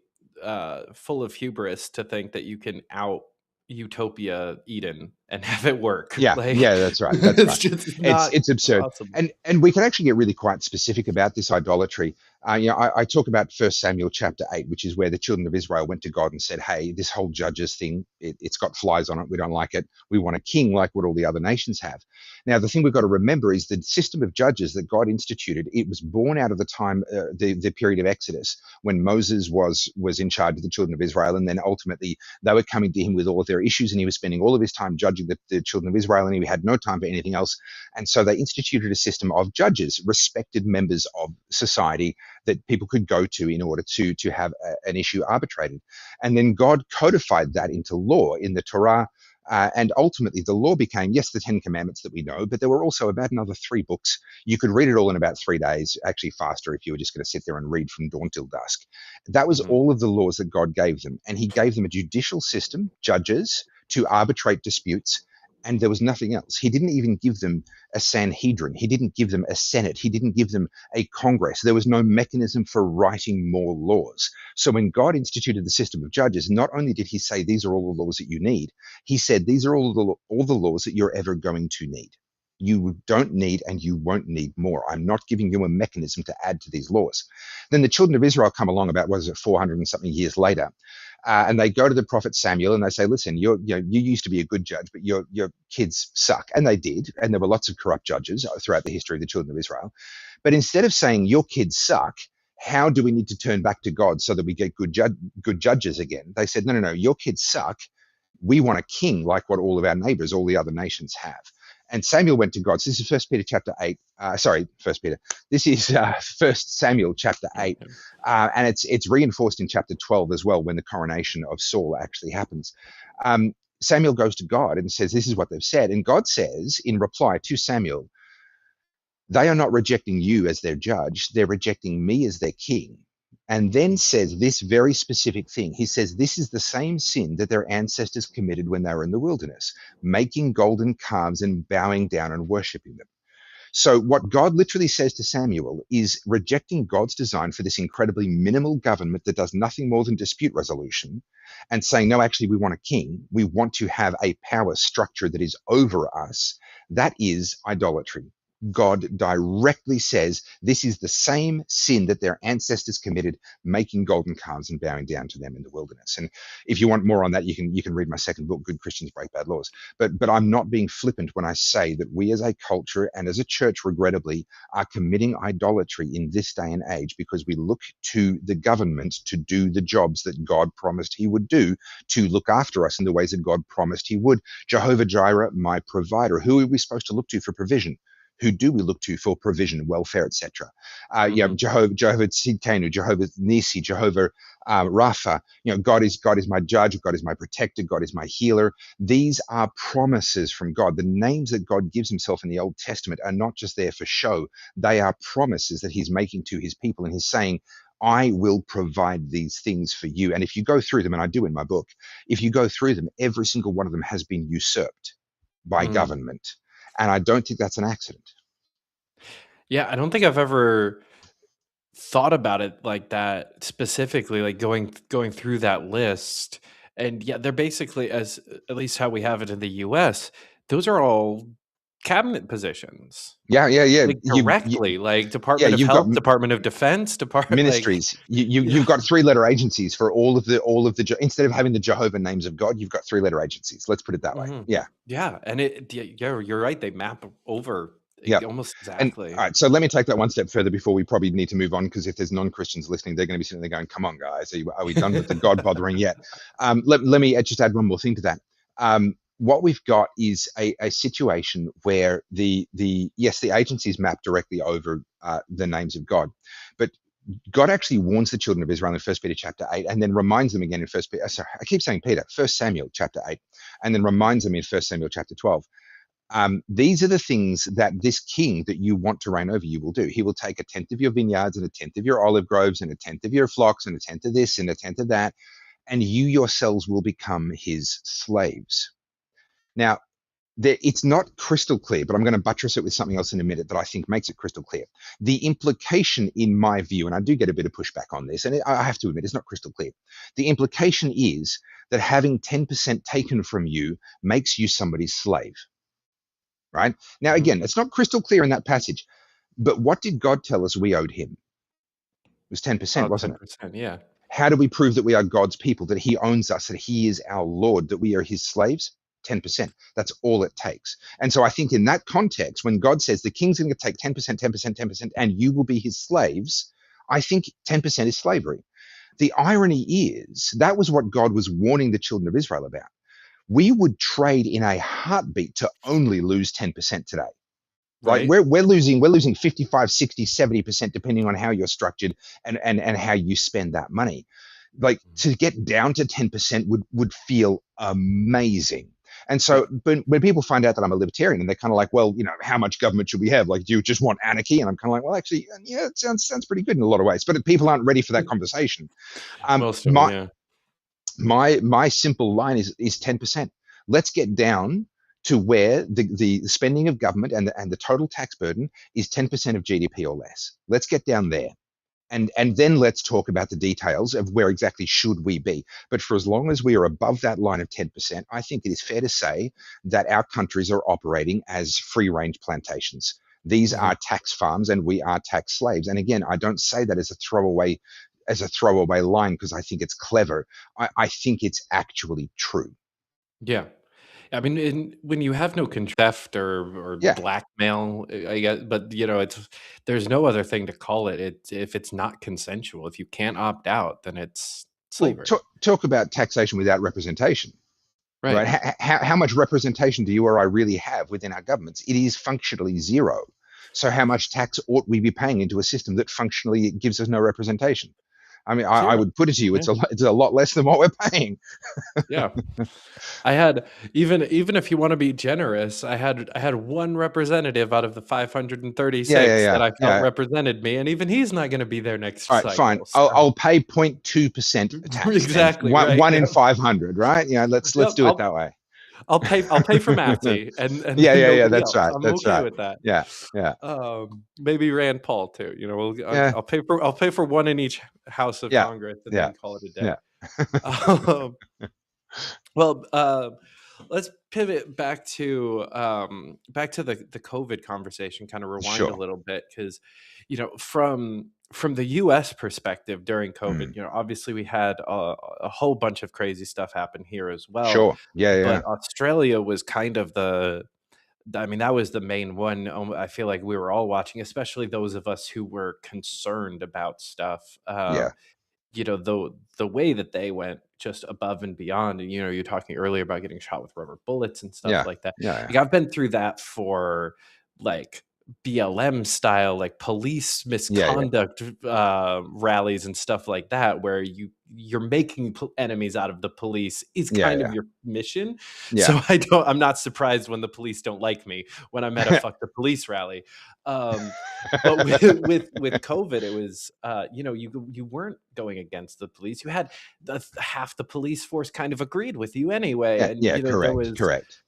full of hubris to think that you can out utopia Eden and have it work. Yeah, Like, yeah, that's right. That's it's right. just not It's absurd, possible. and we can actually get really quite specific about this idolatry. I talk about 1 Samuel chapter 8, which is where the children of Israel went to God and said, "Hey, this whole judges thing, it's got flies on it. We don't like it. We want a king like what all the other nations have." Now, the thing we've got to remember is the system of judges that God instituted. It was born out of the time, the period of Exodus, when Moses was in charge of the children of Israel, and then ultimately they were coming to him with all of their issues, and he was spending all of his time judging the children of Israel, and he had no time for anything else. And so they instituted a system of judges, respected members of society that people could go to in order to have an issue arbitrated. And then God codified that into law in the Torah. And ultimately, the law became, yes, the 10 Commandments that we know, but there were also about another 3 books. You could read it all in about 3 days, actually faster if you were just going to sit there and read from dawn till dusk. That was all of the laws that God gave them. And He gave them a judicial system, judges, to arbitrate disputes. And there was nothing else. He didn't even give them a Sanhedrin. He didn't give them a Senate. He didn't give them a Congress. There was no mechanism for writing more laws. So when God instituted the system of judges, not only did He say, these are all the laws that you need, He said, these are all the laws that you're ever going to need. You don't need and you won't need more. I'm not giving you a mechanism to add to these laws. Then the children of Israel come along about, 400 and something years later, and they go to the prophet Samuel and they say, listen, you used to be a good judge, but your kids suck. And they did. And there were lots of corrupt judges throughout the history of the children of Israel. But instead of saying your kids suck, how do we need to turn back to God so that we get good judges again? They said, no, your kids suck. We want a king like what all of our neighbors, all the other nations have. And Samuel went to God. So this is 1 Peter chapter 8. This is 1 Samuel chapter 8. And it's reinforced in chapter 12 as well, when the coronation of Saul actually happens. Samuel goes to God and says, this is what they've said. And God says in reply to Samuel, they are not rejecting you as their judge. They're rejecting me as their king. And then says this very specific thing. He says, this is the same sin that their ancestors committed when they were in the wilderness, making golden calves and bowing down and worshiping them. So what God literally says to Samuel is rejecting God's design for this incredibly minimal government that does nothing more than dispute resolution, and saying, no, actually, we want a king. We want to have a power structure that is over us. That is idolatry. God directly says this is the same sin that their ancestors committed, making golden calves and bowing down to them in the wilderness. And if you want more on that, you can read my second book, Good Christians Break Bad Laws. But I'm not being flippant when I say that we as a culture and as a church, regrettably, are committing idolatry in this day and age because we look to the government to do the jobs that God promised He would do, to look after us in the ways that God promised He would. Jehovah Jireh, my provider. Who are we supposed to look to for provision? Who do we look to for provision, welfare, etc.? Jehovah Tzidkenu, Jehovah Nisi, Jehovah Rapha. God is my judge. God is my protector. God is my healer. These are promises from God. The names that God gives Himself in the Old Testament are not just there for show. They are promises that He's making to His people, and He's saying, I will provide these things for you. And if you go through them, and I do in my book, if you go through them, every single one of them has been usurped by government. And I don't think that's an accident. Yeah, I don't think I've ever thought about it like that specifically, like going through that list. And yeah, they're basically, as at least how we have it in the US, those are all cabinet positions. Yeah. Like directly, like Department of you've Health, got Department of Defense, Department ministries. You've got 3-letter agencies for all of the instead of having the Jehovah names of God, you've got 3-letter agencies. Let's put it that way. Yeah. Yeah, and you're right. They map over Yep. Almost And exactly. all right, so let me take that one step further before we probably need to move on, because if there's non-Christians listening, they're going to be sitting there going, "Come on, guys, are we done with the God bothering yet?" Let me just add one more thing to that. What we've got is a situation where the agencies map directly over the names of God, but God actually warns the children of Israel in 1 Peter chapter 8, and then reminds them again in First Peter. Sorry, I keep saying Peter. 1 Samuel chapter 8, and then reminds them in 1 Samuel chapter 12. These are the things that this king that you want to reign over you will do. He will take a tenth of your vineyards and a tenth of your olive groves and a tenth of your flocks and a tenth of this and a tenth of that, and you yourselves will become his slaves. Now, it's not crystal clear, but I'm going to buttress it with something else in a minute that I think makes it crystal clear. The implication, in my view, and I do get a bit of pushback on this, and I have to admit it's not crystal clear. The implication is that having 10% taken from you makes you somebody's slave. Right? Now, again, it's not crystal clear in that passage, but what did God tell us we owed him? It was 10%, wasn't 10%, it? yeah. How do we prove that we are God's people, that he owns us, that he is our Lord, that we are his slaves? 10%. That's all it takes. And so I think in that context, when God says the king's going to take 10%, 10%, 10%, and you will be his slaves, I think 10% is slavery. The irony is that was what God was warning the children of Israel about. We would trade in a heartbeat to only lose 10% today. Like Right. we're losing 55, 60, 70%, depending on how you're structured and how you spend that money. Like to get down to 10% would feel amazing. And so when people find out that I'm a libertarian and they're kind of like, well, how much government should we have? Like, do you just want anarchy? And I'm kind of like, well, actually, yeah, it sounds pretty good in a lot of ways, but people aren't ready for that conversation. Most of them, yeah. My simple line is 10%. Let's get down to where the spending of government and the total tax burden is 10% of GDP or less. Let's get down there. And then let's talk about the details of where exactly should we be. But for as long as we are above that line of 10%, I think it is fair to say that our countries are operating as free-range plantations. These are tax farms and we are tax slaves. And again, I don't say that as a throwaway line because I think it's clever. I think it's actually true. Yeah. I mean, when you have no theft or blackmail, I guess, but there's no other thing to call it. If it's not consensual, if you can't opt out, then it's slavery. Well, talk about taxation without representation. Right. How much representation do you or I really have within our governments? It is functionally zero. So how much tax ought we be paying into a system that functionally gives us no representation? I mean, I would put it to you, it's a lot less than what we're paying. Yeah. I had even if you want to be generous, I had one representative out of the 536 that I felt represented me, and even he's not going to be there next cycle. All right, fine. So. I'll pay 0.2% tax. Exactly. One in 500, right? Yeah, let's do it that way. I'll pay for Matty, and yeah. That's right. I'm okay with that. Yeah. Maybe Rand Paul too. I'll pay for one in each house of Congress, and then call it a day. Yeah. Well, let's pivot back to the COVID conversation. Kind of rewind a little bit because, from the U.S. perspective during COVID, obviously we had a whole bunch of crazy stuff happen here as well. Sure. Yeah. But Australia was kind of that was the main one. I feel like we were all watching, especially those of us who were concerned about stuff. The way that they went just above and beyond. And, you're talking earlier about getting shot with rubber bullets and stuff like that. Yeah. Like, I've been through that for like BLM style, like police misconduct rallies and stuff like that, where you're making enemies out of the police is kind of your mission. So I'm not surprised when the police don't like me when I'm at a fuck the police rally. But with COVID, it was you weren't going against the police. You had half the police force kind of agreed with you anyway. Correct.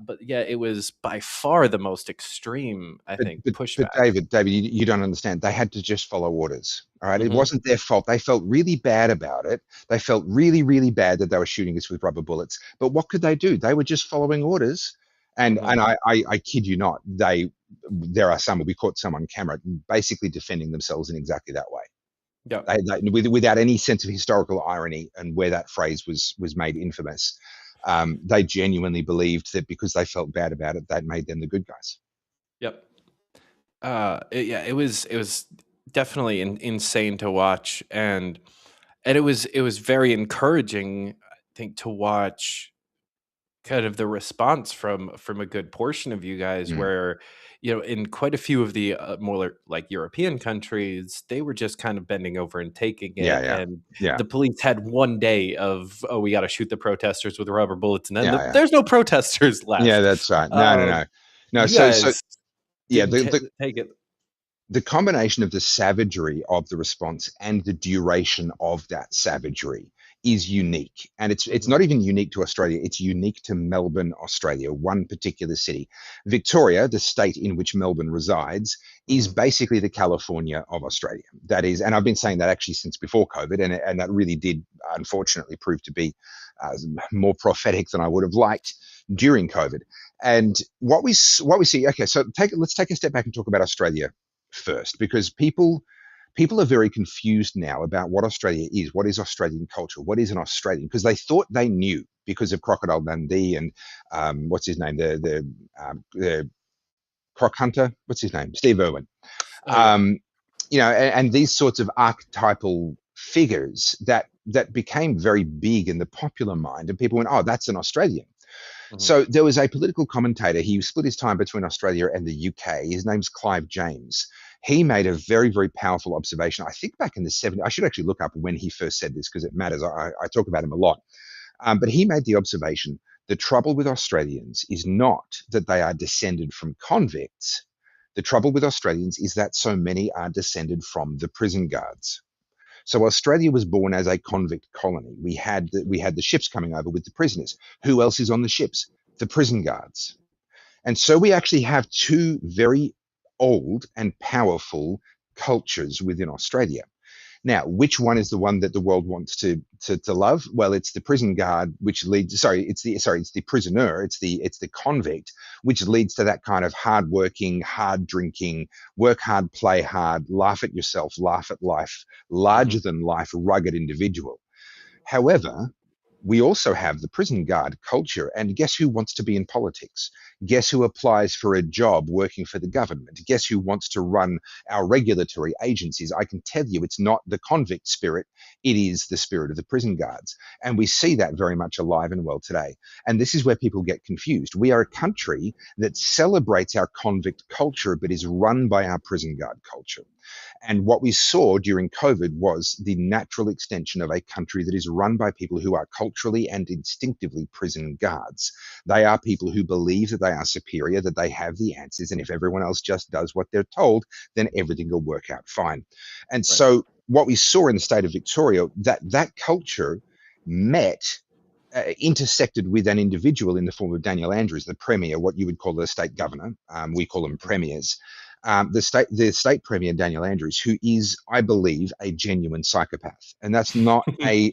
But it was by far the most extreme, I think, pushback. But David, you don't understand. They had to just follow orders. All right. It wasn't their fault. They felt really bad about it. They felt really, really bad that they were shooting us with rubber bullets. But what could they do? They were just following orders. And I kid you not, there are some, we caught some on camera basically defending themselves in exactly that way. Yeah. Without any sense of historical irony and where that phrase was made infamous. They genuinely believed that because they felt bad about it, that made them the good guys. Yep. Yeah, it was definitely insane to watch, and it was very encouraging, I think, to watch kind of the response from a good portion of you guys, Mm. where in quite a few of the more like European countries, they were just kind of bending over and taking Yeah, it, yeah, and yeah, the police had one day of, oh, we got to shoot the protesters with rubber bullets, and then yeah, yeah. there's no protesters Yeah, left. that's right. No, no, no, no. You So guys yeah, didn't take it. the combination of the savagery of the response and the duration of that savagery is unique. And it's not even unique to Australia, it's unique to Melbourne, Australia, one particular city. Victoria, the state in which Melbourne resides, is basically the California of Australia. That is, and I've been saying that actually since before COVID, and that really did unfortunately prove to be more prophetic than I would have liked during COVID. And what we see, okay, so let's take a step back and talk about Australia first, because people are very confused now about what Australia is, what is Australian culture, what is an Australian, because they thought they knew because of Crocodile Dundee and what's his name, the croc hunter, what's his name, Steve Irwin, Oh, yeah. and these sorts of archetypal figures that became very big in the popular mind, and people went, oh, that's an Australian. So there was a political commentator. He split his time between Australia and the UK. His name's Clive James. He made a very, very powerful observation. I think back in the 70s. I should actually look up when he first said this because it matters. I talk about him a lot. But he made the observation: the trouble with Australians is not that they are descended from convicts. The trouble with Australians is that so many are descended from the prison guards. So Australia was born as a convict colony. We had the ships coming over with the prisoners. Who else is on the ships? The prison guards. And so we actually have two very old and powerful cultures within Australia. Now, which one is the one that the world wants to love? Well, it's the prison guard, which leads. It's the prisoner. It's the convict, which leads to that kind of hard-working, hard-drinking, work hard, play hard, laugh at yourself, laugh at life, larger than life, rugged individual. However, we also have the prison guard culture, and guess who wants to be in politics? Guess who applies for a job working for the government? Guess who wants to run our regulatory agencies? I can tell you it's not the convict spirit, it is the spirit of the prison guards. And we see that very much alive and well today. And this is where people get confused. We are a country that celebrates our convict culture, but is run by our prison guard culture. And what we saw during COVID was the natural extension of a country that is run by people who are culturally and instinctively prison guards. They are people who believe that they are superior, that they have the answers, and if everyone else just does what they're told, then everything will work out fine. And so what we saw in the state of Victoria, that culture intersected with an individual in the form of Daniel Andrews, the Premier, what you would call the state governor. We call them premiers. The state premier, Daniel Andrews, who is, I believe, a genuine psychopath, and that's not a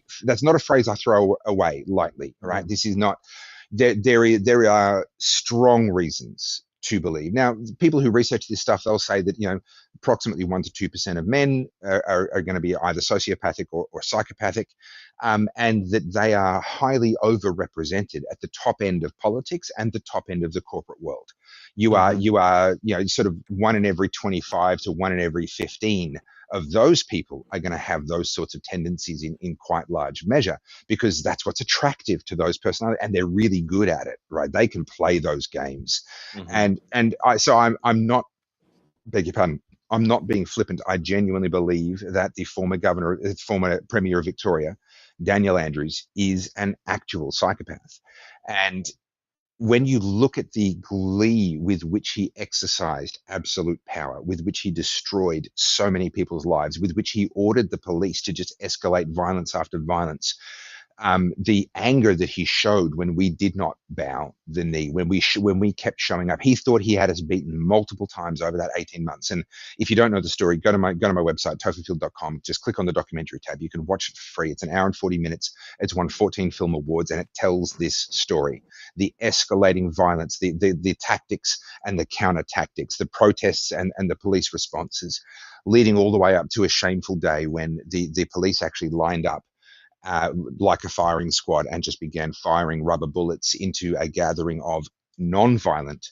phrase I throw away lightly. Right? This is not. There are strong reasons to believe. Now, people who research this stuff, they'll say that approximately 1% to 2% of men are going to be either sociopathic or psychopathic, and that they are highly overrepresented at the top end of politics and the top end of the corporate world. You are sort of 1 in every 25 to 1 in every 15 of those people are going to have those sorts of tendencies in quite large measure, because that's what's attractive to those personalities, and they're really good at it, right? They can play those games. I'm not, beg your pardon, I'm not being flippant. I genuinely believe that the former premier of Victoria, Daniel Andrews, is an actual psychopath. And when you look at the glee with which he exercised absolute power, with which he destroyed so many people's lives, with which he ordered the police to just escalate violence after violence, the anger that he showed when we did not bow the knee, when we kept showing up. He thought he had us beaten multiple times over that 18 months. And if you don't know the story, go to my website, topherfield.com. Just click on the documentary tab. You can watch it for free. It's an hour and 40 minutes. It's won 14 film awards, and it tells this story: the escalating violence, the tactics and the counter tactics, the protests and the police responses, leading all the way up to a shameful day when the police actually lined up like a firing squad and just began firing rubber bullets into a gathering of non-violent,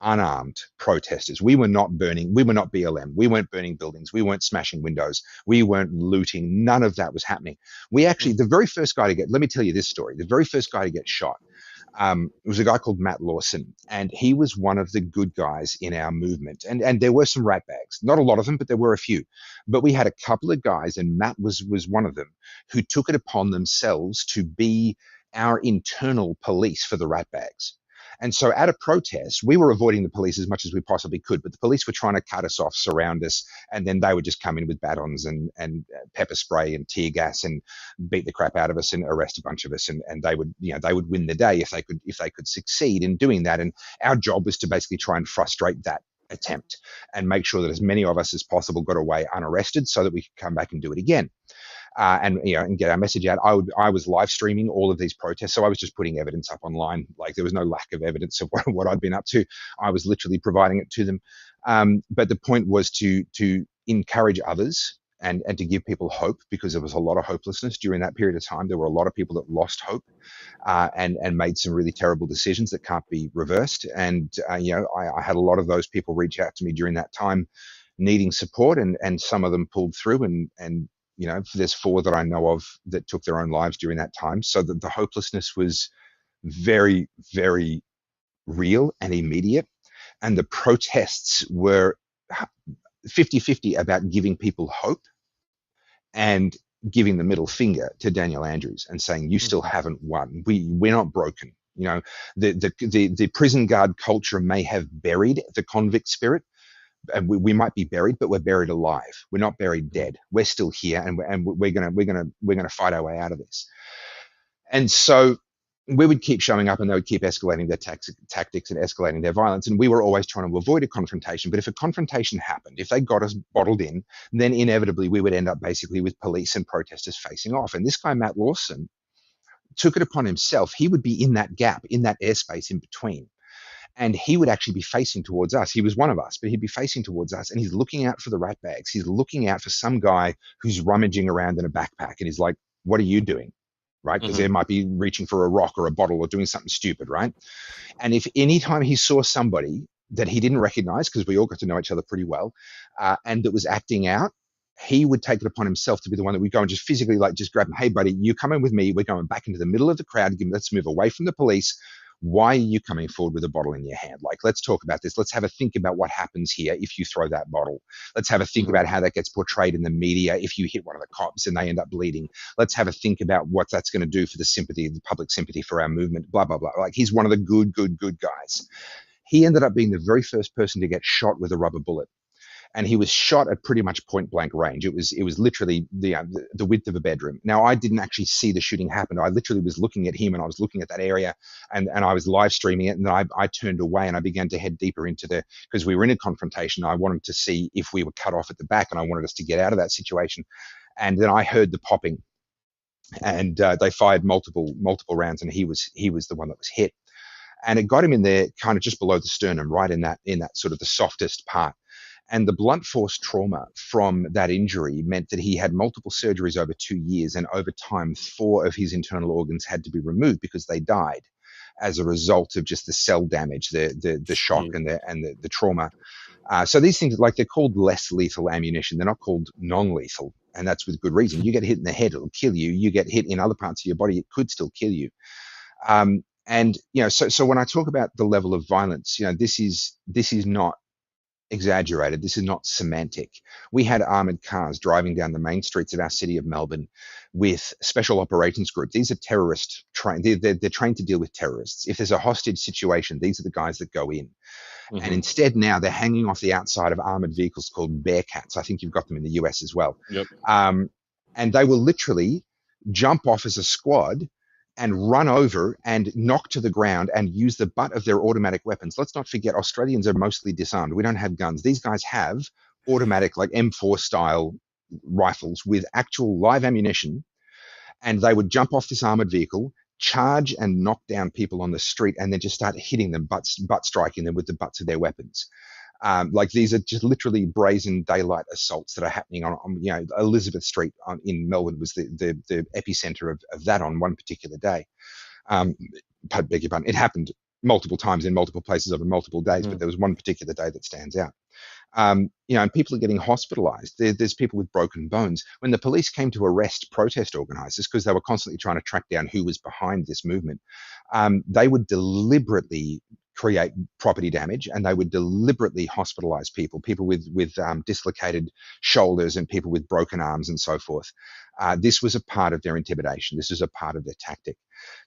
unarmed protesters. We were not burning, we were not BLM, we weren't burning buildings, we weren't smashing windows, we weren't looting, none of that was happening. We actually, the very first guy to get, let me tell you this story, the very first guy to get shot was a guy called Matt Lawson, and he was one of the good guys in our movement. And there were some ratbags, not a lot of them, but there were a few. But we had a couple of guys, and Matt was one of them, who took it upon themselves to be our internal police for the ratbags. And so at a protest, we were avoiding the police as much as we possibly could, but the police were trying to cut us off, surround us, and then they would just come in with batons and pepper spray and tear gas and beat the crap out of us and arrest a bunch of us. And they would, they would win the day if they could succeed in doing that. And our job was to basically try and frustrate that attempt and make sure that as many of us as possible got away unarrested so that we could come back and do it again. And get our message out. I was live streaming all of these protests, so I was just putting evidence up online. Like, there was no lack of evidence of what I'd been up to. I was literally providing it to them. But the point was to encourage others and to give people hope, because there was a lot of hopelessness during that period of time. There were a lot of people that lost hope and made some really terrible decisions that can't be reversed. And I had a lot of those people reach out to me during that time, needing support, and some of them pulled through, and there's 4 that I know of that took their own lives during that time. So the hopelessness was very, very real and immediate. And the protests were 50-50 about giving people hope and giving the middle finger to Daniel Andrews and saying, you still haven't won. We're not broken. The prison guard culture may have buried the convict spirit. And we might be buried, but we're buried alive. We're not buried dead. We're still here, and we're gonna fight our way out of this. And so we would keep showing up, and they would keep escalating their tactics and escalating their violence. And we were always trying to avoid a confrontation. But if a confrontation happened, if they got us bottled in, then inevitably we would end up basically with police and protesters facing off. And this guy, Matt Lawson, took it upon himself. He would be in that gap, in that airspace in between. And he would actually be facing towards us. He was one of us, but he'd be facing towards us, and he's looking out for the rat bags. He's looking out for some guy who's rummaging around in a backpack, and he's like, what are you doing? Right? Because they might be reaching for a rock or a bottle or doing something stupid, right? And if anytime he saw somebody that he didn't recognize, because we all got to know each other pretty well, and that was acting out, he would take it upon himself to be the one that would go and just physically just grab him. Hey, buddy, you come in with me. We're going back into the middle of the crowd. Let's move away from the police. Why are you coming forward with a bottle in your hand? Let's talk about this. Let's have a think about what happens here if you throw that bottle. Let's have a think about how that gets portrayed in the media if you hit one of the cops and they end up bleeding. Let's have a think about what that's going to do for the public sympathy for our movement, blah, blah, blah. He's one of the good guys. He ended up being the very first person to get shot with a rubber bullet. And he was shot at pretty much point blank range. It was literally the width of a bedroom. Now, I didn't actually see the shooting happen. I literally was looking at him, and I was looking at that area, and I was live streaming it. And then I turned away, and I began to head deeper into because we were in a confrontation. I wanted to see if we were cut off at the back, and I wanted us to get out of that situation. And then I heard the popping, and they fired multiple rounds, and he was the one that was hit. And it got him in there, kind of just below the sternum, right in that sort of the softest part. And the blunt force trauma from that injury meant that he had multiple surgeries over 2 years, and over time, 4 of his internal organs had to be removed because they died as a result of just the cell damage, the shock and the trauma. So these things, they're called less lethal ammunition. They're not called non-lethal, and that's with good reason. You get hit in the head, it'll kill you. You get hit in other parts of your body, it could still kill you. And so when I talk about the level of violence, this is not exaggerated. This is not semantic. We had armored cars driving down the main streets of our city of Melbourne with special operations group. These are terrorist trained. They're trained to deal with terrorists. If there's a hostage situation, these are the guys that go in. And instead now they're hanging off the outside of armored vehicles called Bearcats. I think you've got them in the US as well. Yep. And they will literally jump off as a squad and run over and knock to the ground and use the butt of their automatic weapons. Let's not forget, Australians are mostly disarmed. We don't have guns. These guys have automatic, M4 style rifles with actual live ammunition. And they would jump off this armored vehicle, charge and knock down people on the street, and then just start hitting them, butt striking them with the butts of their weapons. These are just literally brazen daylight assaults that are happening on Elizabeth Street in Melbourne was the epicenter of that on one particular day. Beg your pardon. It happened multiple times in multiple places over multiple days, but there was one particular day that stands out. And people are getting hospitalized. There's people with broken bones. When the police came to arrest protest organizers, because they were constantly trying to track down who was behind this movement, they would deliberately create property damage, and they would deliberately hospitalize people with dislocated shoulders and people with broken arms and so forth. This was a part of their intimidation. This was a part of their tactic.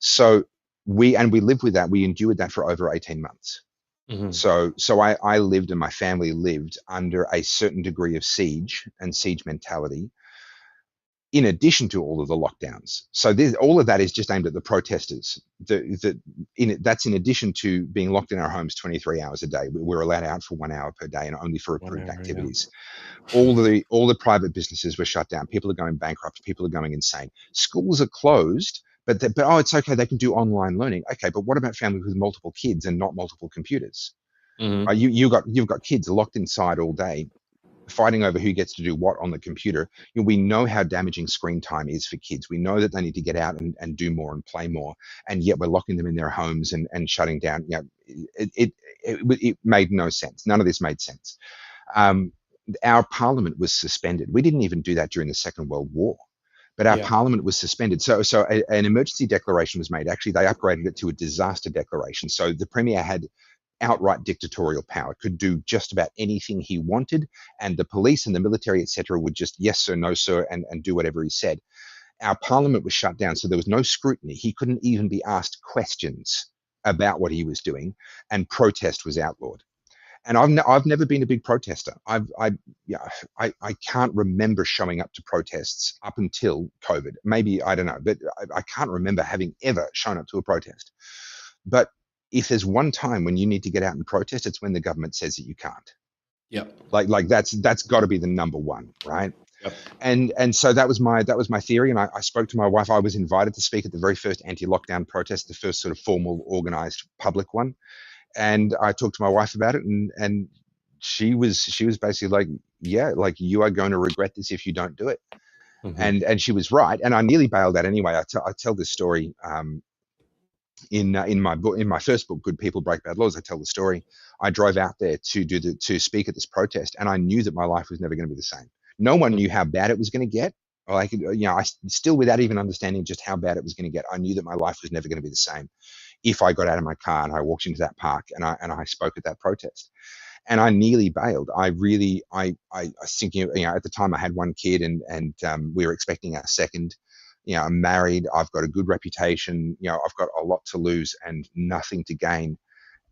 So we lived with that. We endured that for over 18 months. So I lived, and my family lived, under a certain degree of siege and siege mentality, in addition to all of the lockdowns. So all of that is just aimed at the protesters. That's in addition to being locked in our homes 23 hours a day. We're allowed out for 1 hour per day and only for approved activities. All the private businesses were shut down. People are going bankrupt. People are going insane. Schools are closed. But it's okay, they can do online learning. Okay, but what about families with multiple kids and not multiple computers? You've got kids locked inside all day, fighting over who gets to do what on the computer. We know how damaging screen time is for kids. We know that they need to get out and do more and play more, and yet we're locking them in their homes and shutting down. It made no sense. None of this made sense. Our parliament was suspended. We didn't even do that during the Second World War. But our parliament was suspended. So an emergency declaration was made. Actually, they upgraded it to a disaster declaration. So the premier had outright dictatorial power, could do just about anything he wanted, and the police and the military, etc., would just yes sir, no sir, and do whatever he said. Our parliament was shut down, so there was no scrutiny. He couldn't even be asked questions about what he was doing, and protest was outlawed. And I've never been a big protester. I can't remember showing up to protests up until COVID. Maybe, I don't know, but I can't remember having ever shown up to a protest. But if there's one time when you need to get out and protest, it's when the government says that you can't. Yep. Like that's got to be the number one, right? Yep. And so that was my theory. And I spoke to my wife. I was invited to speak at the very first anti-lockdown protest, the first sort of formal, organized public one. And I talked to my wife about it, and she was basically like, yeah, like, you are going to regret this if you don't do it. And she was right. And I nearly bailed out anyway. I tell this story in my book, in my first book, Good People Break Bad Laws. I tell the story. I drove out there to speak at this protest, and I knew that my life was never going to be the same. No one knew how bad it was going to get. I still, without even understanding just how bad it was going to get, I knew that my life was never going to be the same if I got out of my car and I walked into that park and I spoke at that protest. And I nearly bailed. I was thinking, at the time I had one kid, and we were expecting our second. I'm married. I've got a good reputation. I've got a lot to lose and nothing to gain.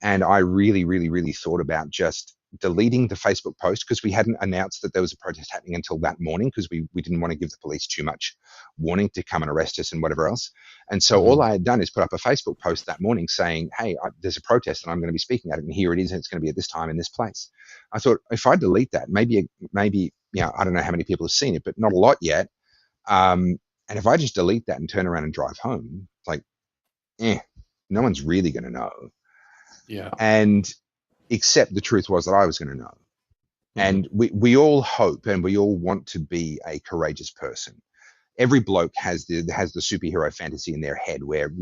And I really, really, really thought about just deleting the Facebook post, because we hadn't announced that there was a protest happening until that morning, because we didn't want to give the police too much warning to come and arrest us and whatever else. And so all I had done is put up a Facebook post that morning saying, hey, there's a protest and I'm going to be speaking at it, and here it is, and it's going to be at this time in this place. I thought, if I delete that, maybe I don't know how many people have seen it, but not a lot yet. And if I just delete that and turn around and drive home, like, no one's really going to know. Yeah. And except the truth was that I was going to know. And we all hope and we all want to be a courageous person. Every bloke has the superhero fantasy in their head, where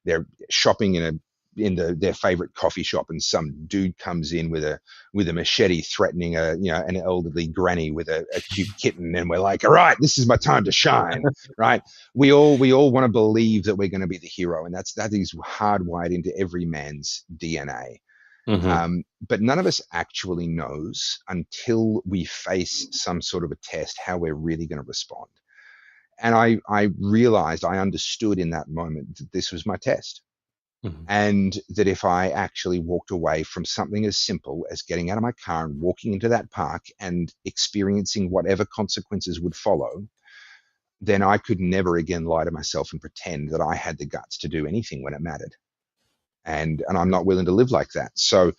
they're shopping in their favorite coffee shop, and some dude comes in with a machete threatening an elderly granny with a cute kitten, and we're like, all right, this is my time to shine. Right? We all want to believe that we're going to be the hero, and that is hardwired into every man's DNA. But none of us actually knows until we face some sort of a test how we're really going to respond. And I realized, I understood in that moment that this was my test. And that if I actually walked away from something as simple as getting out of my car and walking into that park and experiencing whatever consequences would follow, then I could never again lie to myself and pretend that I had the guts to do anything when it mattered. And I'm not willing to live like that. So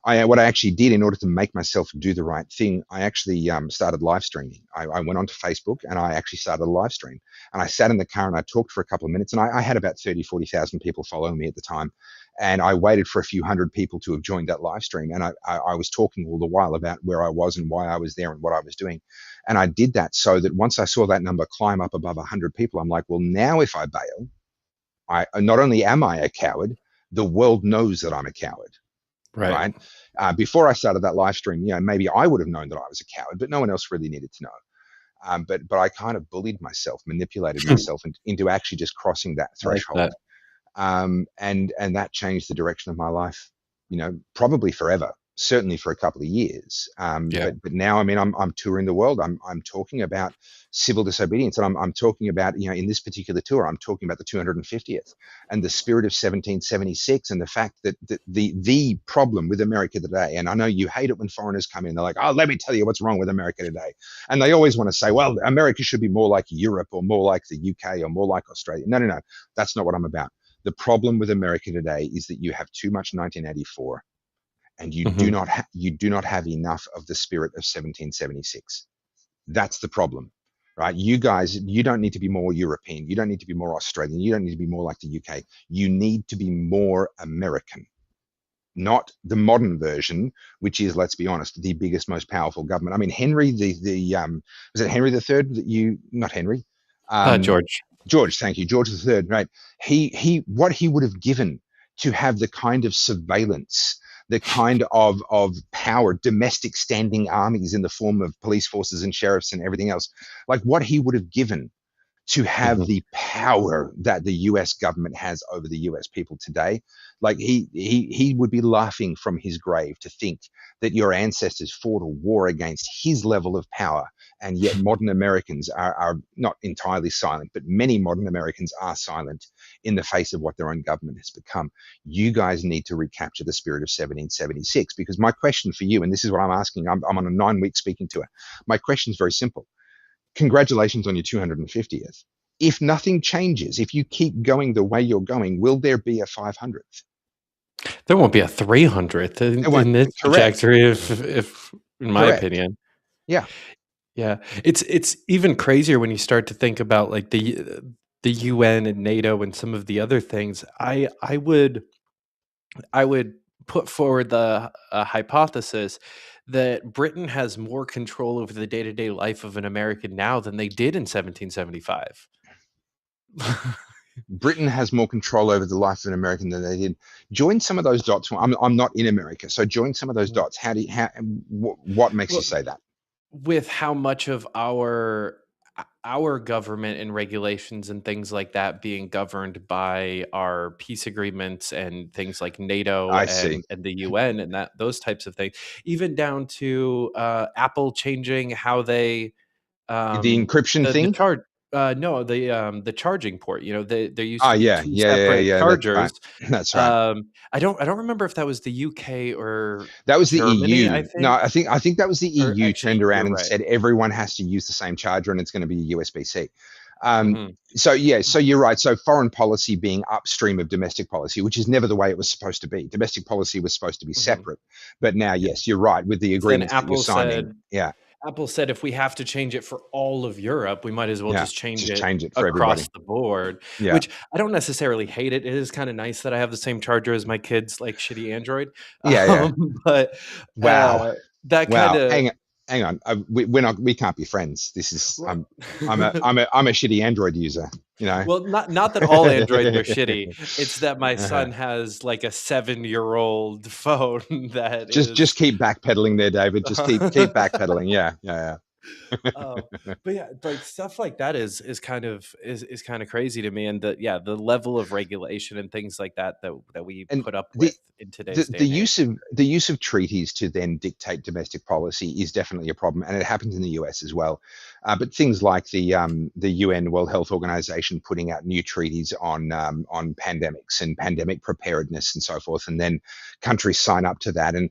what I actually did in order to make myself do the right thing, I actually started live streaming. I went onto Facebook and I actually started a live stream. And I sat in the car and I talked for a couple of minutes. And I had about 30, 40,000 people following me at the time. And I waited for a few hundred people to have joined that live stream. And I was talking all the while about where I was and why I was there and what I was doing. And I did that so that once I saw that number climb up above 100 people, I'm like, well, now if I bail, not only am I a coward, The world knows that I'm a coward, right? Before I started that live stream, maybe I would have known that I was a coward, but no one else really needed to know. But I kind of bullied myself, manipulated myself into actually just crossing that threshold. And that changed the direction of my life, probably forever, certainly for a couple of years. But now, I mean, I'm touring the world. I'm talking about civil disobedience, and I'm talking about, in this particular tour, I'm talking about the 250th and the spirit of 1776, and the fact that the problem with America today. And I know you hate it when foreigners come in. They're like, "Oh, let me tell you what's wrong with America today," and they always want to say, "Well, America should be more like Europe or more like the UK or more like Australia." No, that's not what I'm about. The problem with America today is that you have too much 1984, and you do not have enough of the spirit of 1776. That's the problem, right? You guys, you don't need to be more European. You don't need to be more Australian. You don't need to be more like the UK. You need to be more American, not the modern version, which is, let's be honest, the biggest, most powerful government. I mean, Henry, was it Henry III not Henry? George, thank you. George III, right? What he would have given to have the kind of surveillance, the kind of power, domestic standing armies in the form of police forces and sheriffs and everything else, like what he would have given to have the power that the US government has over the US people today. Like he would be laughing from his grave to think that your ancestors fought a war against his level of power. And yet modern Americans are not entirely silent, but many modern Americans are silent in the face of what their own government has become. You guys need to recapture the spirit of 1776, because my question for you, and this is what I'm asking, I'm on a 9-week speaking tour. My question is very simple. Congratulations on your 250th. If nothing changes, if you keep going the way you're going, will there be a 500th? There won't be a 300th in this trajectory, if in my opinion. Yeah. It's even crazier when you start to think about like the UN and NATO and some of the other things. I would put forward the hypothesis that Britain has more control over the day-to-day life of an American now than they did in 1775. Britain has more control over the life of an American than they did. Join some of those dots. I'm not in America, so join some of those dots. What makes you say that? With how much of our government and regulations and things like that being governed by our peace agreements and things like NATO and the UN and those types of things, even down to Apple changing how they the encryption thing. The charging port. There used to be two separate chargers. That's right. I don't remember if that was the UK or that was Germany, the EU. I think. No, I think that was the EU actually, turned around and right. said everyone has to use the same charger and it's going to be USB-C. So you're right. So foreign policy being upstream of domestic policy, which is never the way it was supposed to be. Domestic policy was supposed to be separate, but now, yes, you're right with the agreements that you're signing. Apple said if we have to change it for all of Europe, we might as well just change it for across everybody. the board. Which I don't necessarily hate it. It is kind of nice that I have the same charger as my kids, like shitty Android. But that kind of hang on. We can't be friends. This is I'm a shitty Android user. Well, not that all Androids are shitty. It's that my son has like a 7-year-old phone that just keep backpedaling there, David. Just keep backpedaling. Yeah. But yeah, like stuff like that is kind of crazy to me, and the level of regulation and things like that we put up with in today's day. The use of treaties to then dictate domestic policy is definitely a problem, and it happens in the US as well. But things like the UN World Health Organization putting out new treaties on pandemics and pandemic preparedness and so forth, and then countries sign up to that. And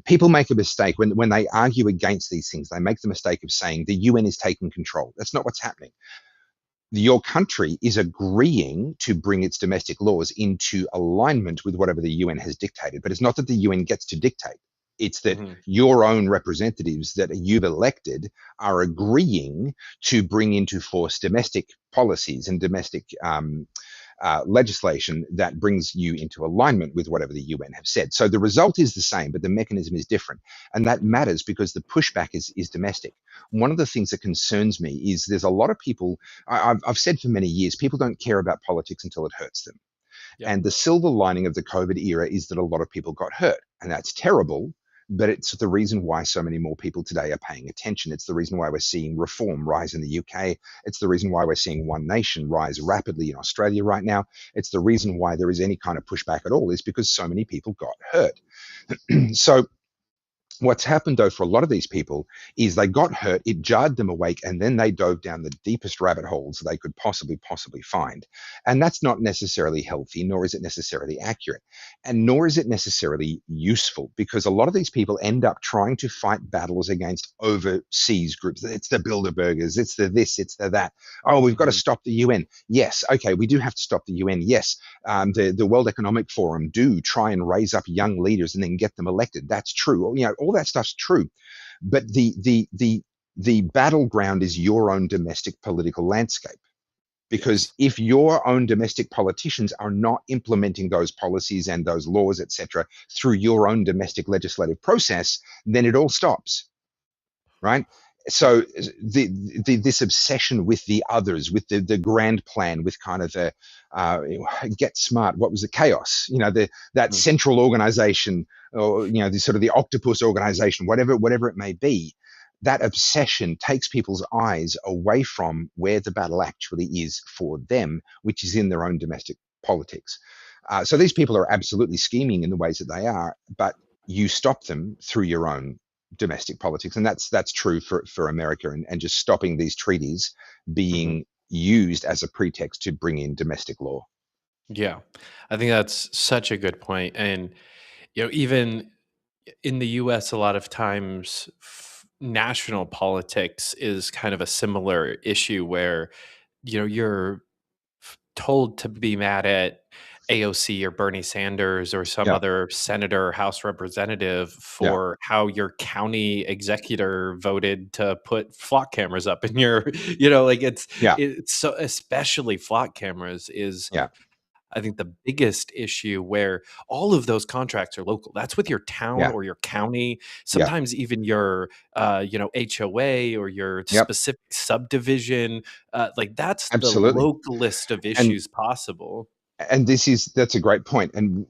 people make a mistake when they argue against these things. They make the mistake of saying the UN is taking control. That's not what's happening. Your country is agreeing to bring its domestic laws into alignment with whatever the UN has dictated. But it's not that the UN gets to dictate. It's that your own representatives that you've elected are agreeing to bring into force domestic policies and domestic legislation that brings you into alignment with whatever the UN have said. So the result is the same, but the mechanism is different. And that matters because the pushback is domestic. One of the things that concerns me is there's a lot of people, I've said for many years, people don't care about politics until it hurts them. And the silver lining of the COVID era is that a lot of people got hurt, and that's terrible. But it's the reason why so many more people today are paying attention. It's the reason why we're seeing reform rise in the UK. It's the reason why we're seeing One Nation rise rapidly in Australia right now. It's the reason why there is any kind of pushback at all, is because so many people got hurt. So what's happened, though, for a lot of these people is they got hurt, it jarred them awake, and then they dove down the deepest rabbit holes they could possibly find. And that's not necessarily healthy, nor is it necessarily accurate, and nor is it necessarily useful, because a lot of these people end up trying to fight battles against overseas groups. It's the Bilderbergers, it's the this, it's the that. Oh, we've got to stop the UN. Yes, okay, we do have to stop the UN. Yes, the World Economic Forum do try and raise up young leaders and then get them elected. That's true. You know, all that stuff's true, but the battleground is your own domestic political landscape. Because if your own domestic politicians are not implementing those policies and those laws, etc., through your own domestic legislative process, then it all stops, right? So this obsession with the others, with the grand plan, with kind of the get smart, what was the chaos, you know, that central organization, or, you know, the sort of the octopus organization, whatever it may be, that obsession takes people's eyes away from where the battle actually is for them, which is in their own domestic politics. So these people are absolutely scheming in the ways that they are, but you stop them through your own domestic politics. And that's true for America, and just stopping these treaties being used as a pretext to bring in domestic law. Yeah, I think that's such a good point. And, you know, even in the US, a lot of times national politics is kind of a similar issue where, you know, you're told to be mad at AOC or Bernie Sanders or some other senator or House representative for how your county executor voted to put flock cameras up in your, you know, like it's so, especially flock cameras is, I think, the biggest issue, where all of those contracts are local. That's with your town or your county, sometimes even your, you know, HOA or your specific subdivision. Like that's the localist of issues possible. And that's a great point. And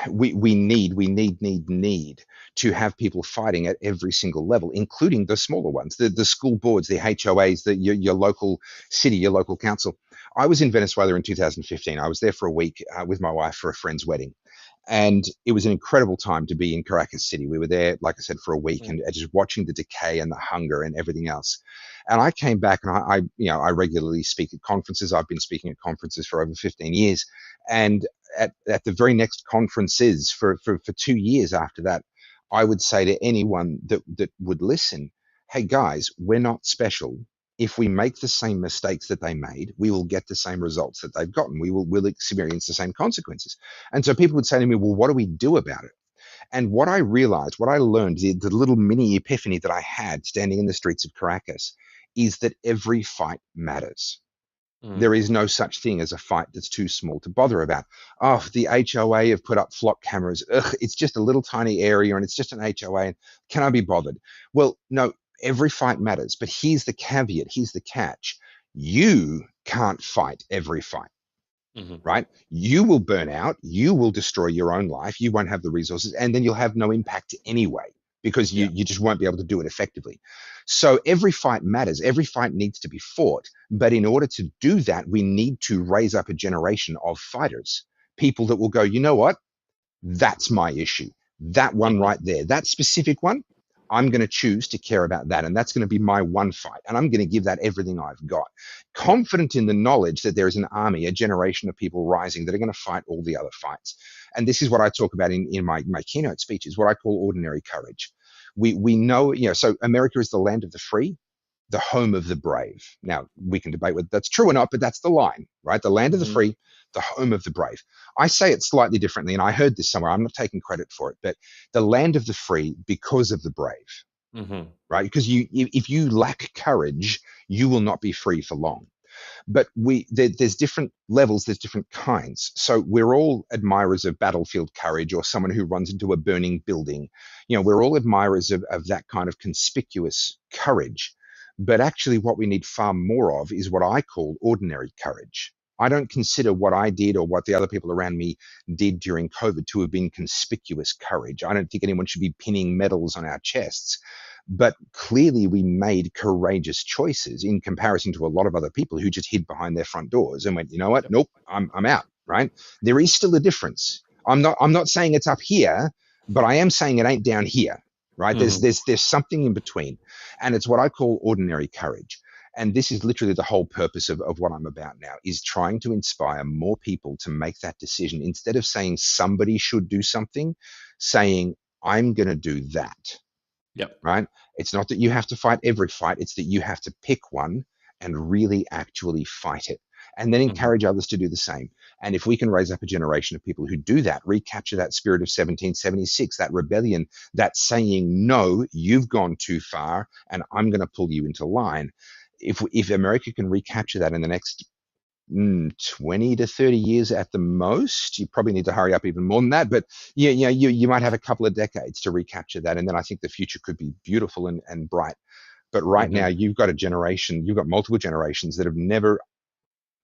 we need to have people fighting at every single level, including the smaller ones, the school boards, the HOAs, your local city, your local council. I was in Venezuela in 2015. I was there for a week with my wife for a friend's wedding. And it was an incredible time to be in Caracas City. We were there, like I said, for a week, and just watching the decay and the hunger and everything else. And I came back, and I regularly speak at conferences. I've been speaking at conferences for over 15 years. And at the very next conferences for 2 years after that, I would say to anyone that would listen, hey guys, we're not special. If we make the same mistakes that they made, we will get the same results that they've gotten. We'll experience the same consequences. And so people would say to me, well, what do we do about it? And what I realized, what I learned, the little mini epiphany that I had standing in the streets of Caracas, is that every fight matters. There is no such thing as a fight that's too small to bother about. Oh, the HOA have put up flock cameras. Ugh, it's just a little tiny area, and it's just an HOA. Can I be bothered? Well, no. Every fight matters, but here's the caveat, here's the catch. You can't fight every fight, right? You will burn out, you will destroy your own life, you won't have the resources, and then you'll have no impact anyway, because you just won't be able to do it effectively. So every fight matters, every fight needs to be fought, but in order to do that, we need to raise up a generation of fighters, people that will go, you know what, that's my issue, that one right there, that specific one, I'm going to choose to care about that, and that's going to be my one fight, and I'm going to give that everything I've got, confident in the knowledge that there is an army, a generation of people rising that are going to fight all the other fights. And this is what I talk about in my keynote speeches, what I call ordinary courage. We know, you know, so America is the land of the free, the home of the brave. Now, we can debate whether that's true or not, but that's the line, right? The land of the free, the home of the brave. I say it slightly differently, and I heard this somewhere. I'm not taking credit for it, but the land of the free because of the brave, right? Because if you lack courage, you will not be free for long. But there's different levels, there's different kinds. So we're all admirers of battlefield courage, or someone who runs into a burning building. You know, we're all admirers of that kind of conspicuous courage. But actually what we need far more of is what I call ordinary courage. I don't consider what I did or what the other people around me did during COVID to have been conspicuous courage. I don't think anyone should be pinning medals on our chests. But clearly we made courageous choices in comparison to a lot of other people who just hid behind their front doors and went, you know what? Nope, I'm out, right? There is still a difference. I'm not saying it's up here, but I am saying it ain't down here, right? There's something in between. And it's what I call ordinary courage. And this is literally the whole purpose of what I'm about now, is trying to inspire more people to make that decision. Instead of saying somebody should do something, saying, I'm going to do that. Yep. Right. It's not that you have to fight every fight. It's that you have to pick one and really actually fight it, and then encourage others to do the same. And if we can raise up a generation of people who do that, recapture that spirit of 1776, that rebellion, that saying, no, you've gone too far and I'm going to pull you into line. If America can recapture that in the next 20 to 30 years at the most, you probably need to hurry up even more than that, but you might have a couple of decades to recapture that, and then I think the future could be beautiful and bright. But right now you've got multiple generations that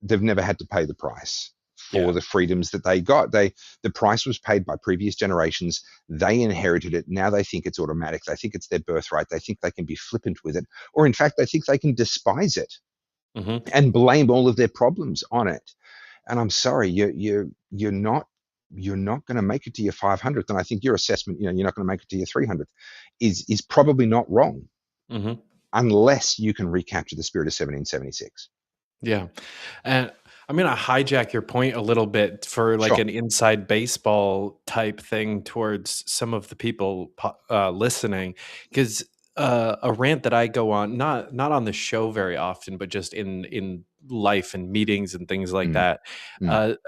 they've never had to pay the price for the freedoms that they got. The price was paid by previous generations. They inherited it. Now they think it's automatic. They think it's their birthright. They think they can be flippant with it, or in fact they think they can despise it and blame all of their problems on it. And I'm sorry, you're not going to make it to your 500th. And I think your assessment, you're not going to make it to your 300th, is probably not wrong, unless you can recapture the spirit of 1776. Yeah, and I'm going to hijack your point a little bit for like an inside baseball type thing towards some of the people listening, because a rant that I go on, not on the show very often, but just in life and meetings and things like that,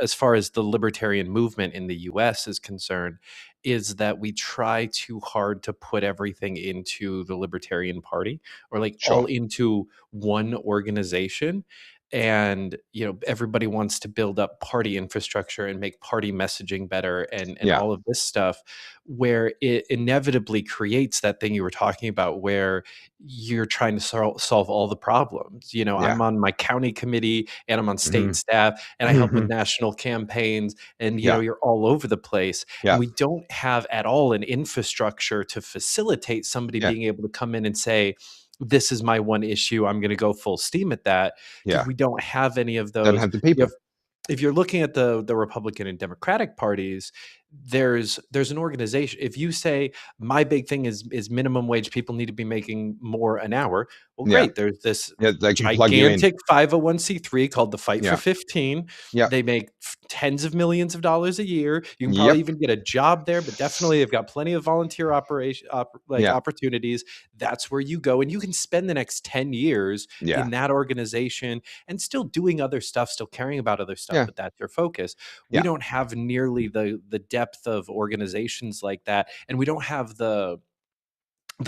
as far as the libertarian movement in the US is concerned, is that we try too hard to put everything into the Libertarian Party, or like all into one organization. And everybody wants to build up party infrastructure and make party messaging better and all of this stuff, where it inevitably creates that thing you were talking about, where you're trying to solve all the problems. I'm on my county committee and I'm on state staff, and I help with national campaigns, and you're all over the place. And we don't have at all an infrastructure to facilitate somebody being able to come in and say, this is my one issue, I'm going to go full steam at that. We don't have any of those. Don't have the people. If you're looking at the Republican and Democratic parties, there's an organization. If you say my big thing is minimum wage, people need to be making more an hour. Well, great. There's this gigantic 501c3 called the Fite for 15. They make tens of millions of dollars a year. You can probably even get a job there, but definitely they've got plenty of volunteer opportunities. That's where you go, and you can spend the next 10 years in that organization and still doing other stuff, still caring about other stuff, but that's your focus. We don't have nearly the depth of organizations like that, and we don't have the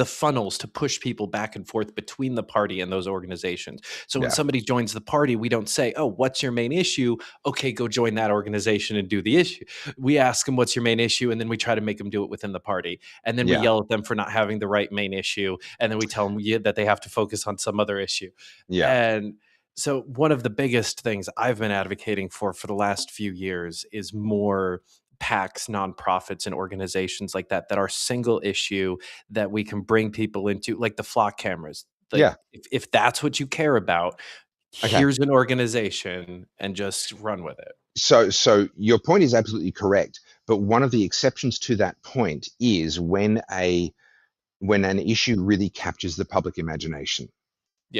funnels to push people back and forth between the party and those organizations. So when somebody joins the party, we don't say, oh, what's your main issue? Okay, go join that organization and do the issue. We ask them, what's your main issue? And then we try to make them do it within the party. And then we yell at them for not having the right main issue. And then we tell them that they have to focus on some other issue. And so one of the biggest things I've been advocating for the last few years is more PACs, nonprofits, and organizations like that are single issue, that we can bring people into, like the flock cameras. If that's what you care about, here's an organization, and just run with it. So your point is absolutely correct, but one of the exceptions to that point is when an issue really captures the public imagination.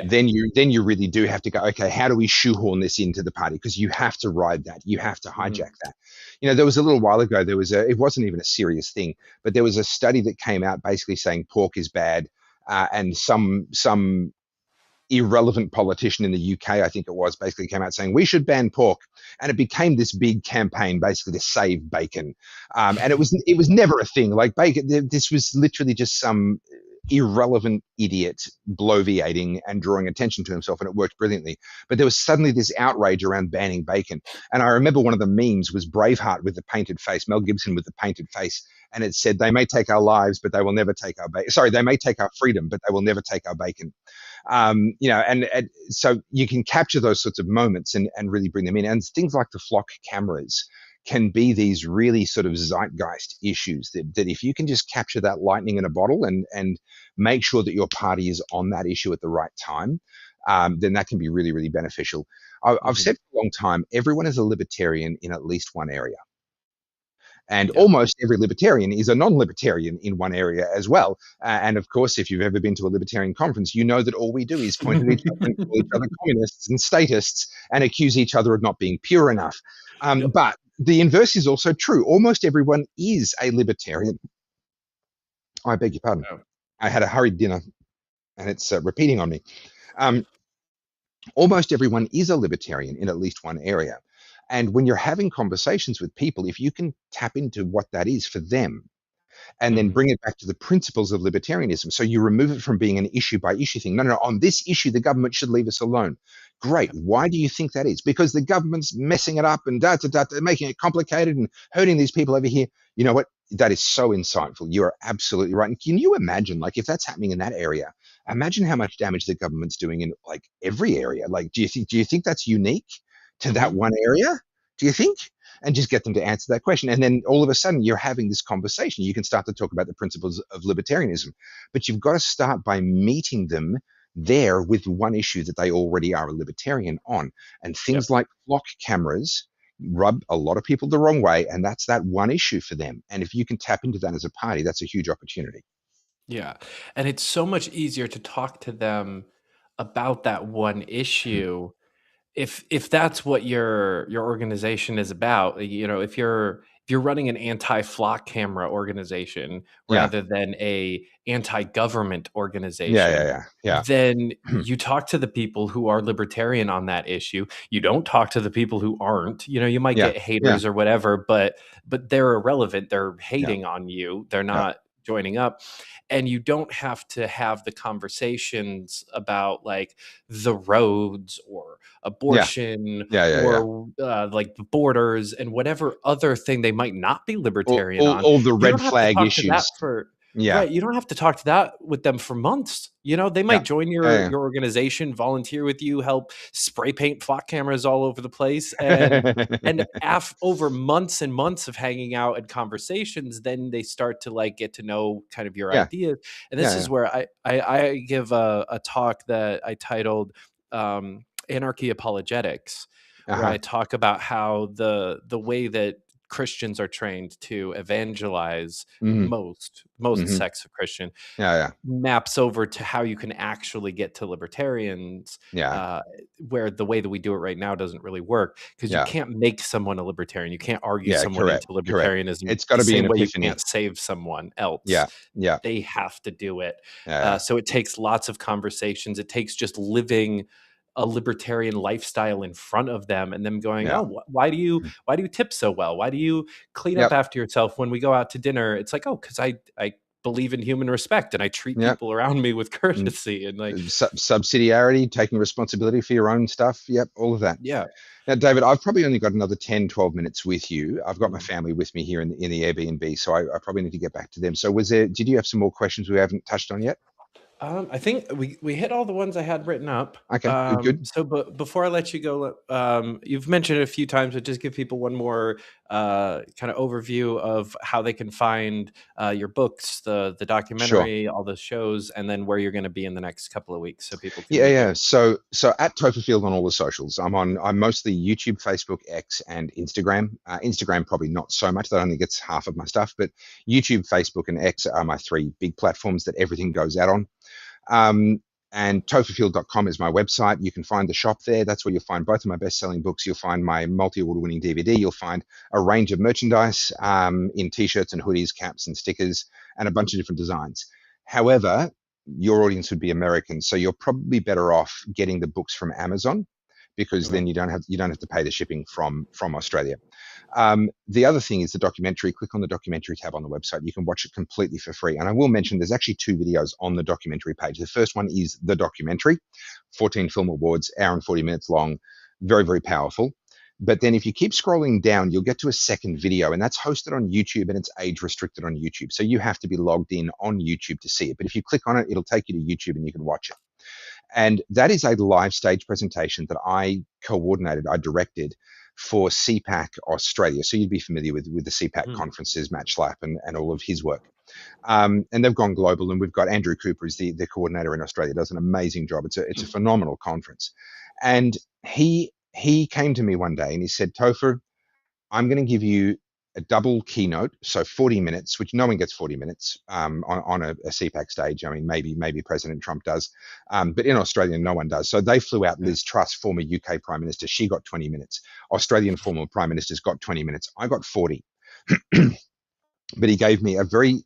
Then you really do have to go, okay, how do we shoehorn this into the party? Because you have to ride that. You have to hijack that. There was a little while ago, it wasn't even a serious thing, but there was a study that came out basically saying pork is bad, and some irrelevant politician in the UK, I think it was, basically came out saying we should ban pork, and it became this big campaign basically to save bacon. And it was never a thing. Like bacon, this was literally just some irrelevant idiot bloviating and drawing attention to himself, and it worked brilliantly. But there was suddenly this outrage around banning bacon, and I remember one of the memes was Braveheart with the painted face, Mel Gibson with the painted face, and it said, they may take our lives, but they will never take our bacon. Sorry, they may take our freedom, but they will never take our bacon. You know, and so you can capture those sorts of moments and really bring them in. And things like the flock cameras can be these really sort of zeitgeist issues that if you can just capture that lightning in a bottle and make sure that your party is on that issue at the right time, then that can be really, really beneficial. I've said for a long time, everyone is a libertarian in at least one area. And almost every libertarian is a non-libertarian in one area as well. And of course, if you've ever been to a libertarian conference, you know that all we do is point at each other and call each other communists and statists and accuse each other of not being pure enough. But the inverse is also true. Almost everyone is a libertarian. I beg your pardon. I had a hurried dinner and it's repeating on me. Almost everyone is a libertarian in at least one area. And when you're having conversations with people, if you can tap into what that is for them and then bring it back to the principles of libertarianism, so you remove it from being an issue by issue thing. No, on this issue, the government should leave us alone. Great. Why do you think that is? Because the government's messing it up and making it complicated and hurting these people over here. You know what? That is so insightful. You are absolutely right. And can you imagine, like, if that's happening in that area, imagine how much damage the government's doing in like every area. Like, do you think that's unique to that one area? Do you think? And just get them to answer that question. And then all of a sudden you're having this conversation. You can start to talk about the principles of libertarianism, but you've got to start by meeting them there with one issue that they already are a libertarian on. And things like flock cameras rub a lot of people the wrong way. And that's that one issue for them. And if you can tap into that as a party, that's a huge opportunity. Yeah. And it's so much easier to talk to them about that one issue if that's what your organization is about. You know, if you're running an anti-flock camera organization rather than a anti-government organization, then you talk to the people who are libertarian on that issue. You don't talk to the people who aren't. You know, you might get haters or whatever, but they're irrelevant. They're hating on you. They're not joining up. And you don't have to have the conversations about like the roads or abortion or like the borders and whatever other thing they might not be libertarian on. All the red flag issues. Right, you don't have to talk to that with them for months. You know, they might join your organization, volunteer with you, help spray paint flock cameras all over the place, and over months and months of hanging out and conversations, then they start to like get to know kind of your ideas. And this is where I give a talk that I titled Anarchy Apologetics, where I talk about how the way that Christians are trained to evangelize most sects of Christian maps over to how you can actually get to libertarians, where the way that we do it right now doesn't really work, because you can't make someone a libertarian. You can't argue someone into libertarianism. It's got to be an way epiphany. You can't save someone else. They have to do it. So it takes lots of conversations. It takes just living a libertarian lifestyle in front of them and them going, oh, why do you tip so well? Why do you clean up after yourself when we go out to dinner? It's like, oh, because I believe in human respect and I treat people around me with courtesy and like subsidiarity, taking responsibility for your own stuff. All of that. Now, David, I've probably only got another 10, 12 minutes with you. I've got my family with me here in the Airbnb, so I probably need to get back to them. So did you have some more questions we haven't touched on yet? I think we hit all the ones I had written up. Okay, good. So, but before I let you go, you've mentioned it a few times, but just give people one more kind of overview of how they can find your books, the documentary, all the shows, and then where you're going to be in the next couple of weeks, so people can So at Topher Field on all the socials. I'm mostly YouTube, Facebook, X, and Instagram. Instagram probably not so much. That only gets half of my stuff, but YouTube, Facebook, and X are my three big platforms that everything goes out on. And topherfield.com is my website. You can find the shop there. That's where you'll find both of my best-selling books. You'll find my multi-award winning DVD. You'll find a range of merchandise in t-shirts and hoodies, caps and stickers, and a bunch of different designs. However, your audience would be American, so you're probably better off getting the books from Amazon, because then you don't have to pay the shipping from Australia. The other thing is the documentary. Click on the documentary tab on the website. You can watch it completely for free. And I will mention there's actually 2 videos on the documentary page. The first one is the documentary, 14 Film Awards, hour and 40 minutes long, very, very powerful. But then if you keep scrolling down, you'll get to a second video, and that's hosted on YouTube, and it's age restricted on YouTube. So you have to be logged in on YouTube to see it. But if you click on it, it'll take you to YouTube and you can watch it. And that is a live stage presentation that I coordinated, I directed for CPAC Australia. So you'd be familiar with the CPAC conferences, Matt Schlapp and all of his work. And they've gone global, and we've got Andrew Cooper is the coordinator in Australia, does an amazing job. It's a phenomenal conference. And he came to me one day and he said, Topher, I'm going to give you a double keynote, so 40 minutes, which no one gets 40 minutes on a CPAC stage. I mean, maybe President Trump does, but in Australia, no one does. So they flew out Liz Truss, former UK Prime Minister. She got 20 minutes. Australian former Prime Ministers got 20 minutes. I got 40. But he gave me a very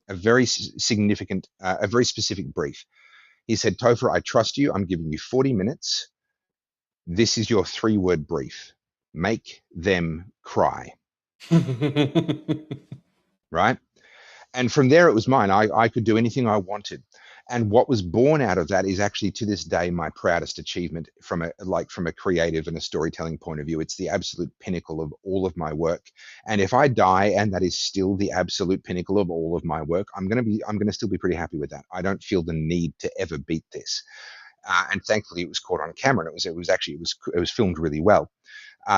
significant, a very specific brief. He said, Topher, I trust you. I'm giving you 40 minutes. This is your 3-word brief. Make them cry. Right? And from there, it was mine. I could do anything I wanted. And what was born out of that is actually to this day my proudest achievement from a creative and a storytelling point of view. It's the absolute pinnacle of all of my work. And if I die and that is still the absolute pinnacle of all of my work, I'm going to still be pretty happy with that. I don't feel the need to ever beat this. And thankfully, it was caught on camera, and it was filmed really well.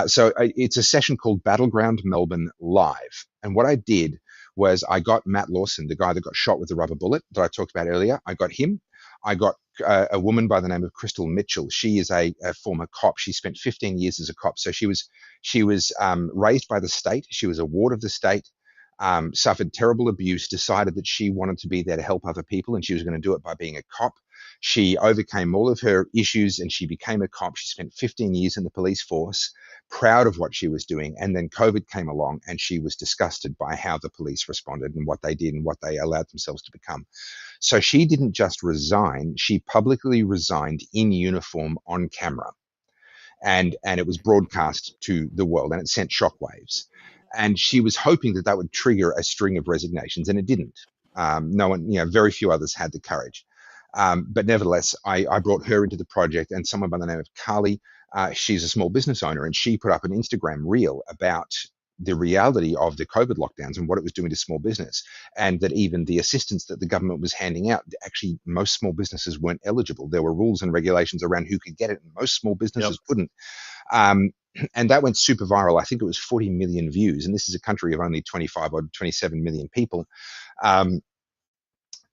So it's a session called Battleground Melbourne Live. And what I did was I got Matt Lawson, the guy that got shot with the rubber bullet that I talked about earlier. I got him. I got a woman by the name of Crystal Mitchell. She is a former cop. She spent 15 years as a cop. So she was raised by the state. She was a ward of the state, suffered terrible abuse, decided that she wanted to be there to help other people, and she was going to do it by being a cop. She overcame all of her issues and she became a cop. She spent 15 years in the police force, proud of what she was doing. And then COVID came along and she was disgusted by how the police responded and what they did and what they allowed themselves to become. So she didn't just resign, she publicly resigned in uniform on camera. And it was broadcast to the world and it sent shockwaves. And she was hoping that would trigger a string of resignations, and it didn't. No one, very few others had the courage. But nevertheless, I brought her into the project, and someone by the name of Carly, she's a small business owner, and she put up an Instagram reel about the reality of the COVID lockdowns and what it was doing to small business, and that even the assistance that the government was handing out, actually most small businesses weren't eligible. There were rules and regulations around who could get it, and most small businesses couldn't. And that went super viral. I think it was 40 million views, and this is a country of only 25 or 27 million people.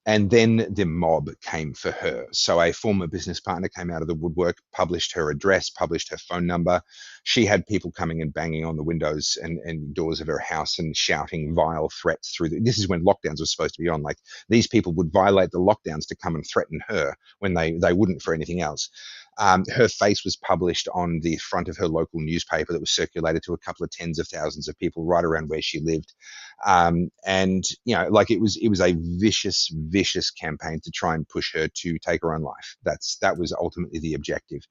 And then the mob came for her. So a former business partner came out of the woodwork, published her address, published her phone number. She had people coming and banging on the windows and doors of her house and shouting vile threats through. This is when lockdowns were supposed to be on. Like, these people would violate the lockdowns to come and threaten her when they wouldn't for anything else. Her face was published on the front of her local newspaper that was circulated to a couple of tens of thousands of people right around where she lived. And it was a vicious campaign to try and push her to take her own life. That was ultimately the objective.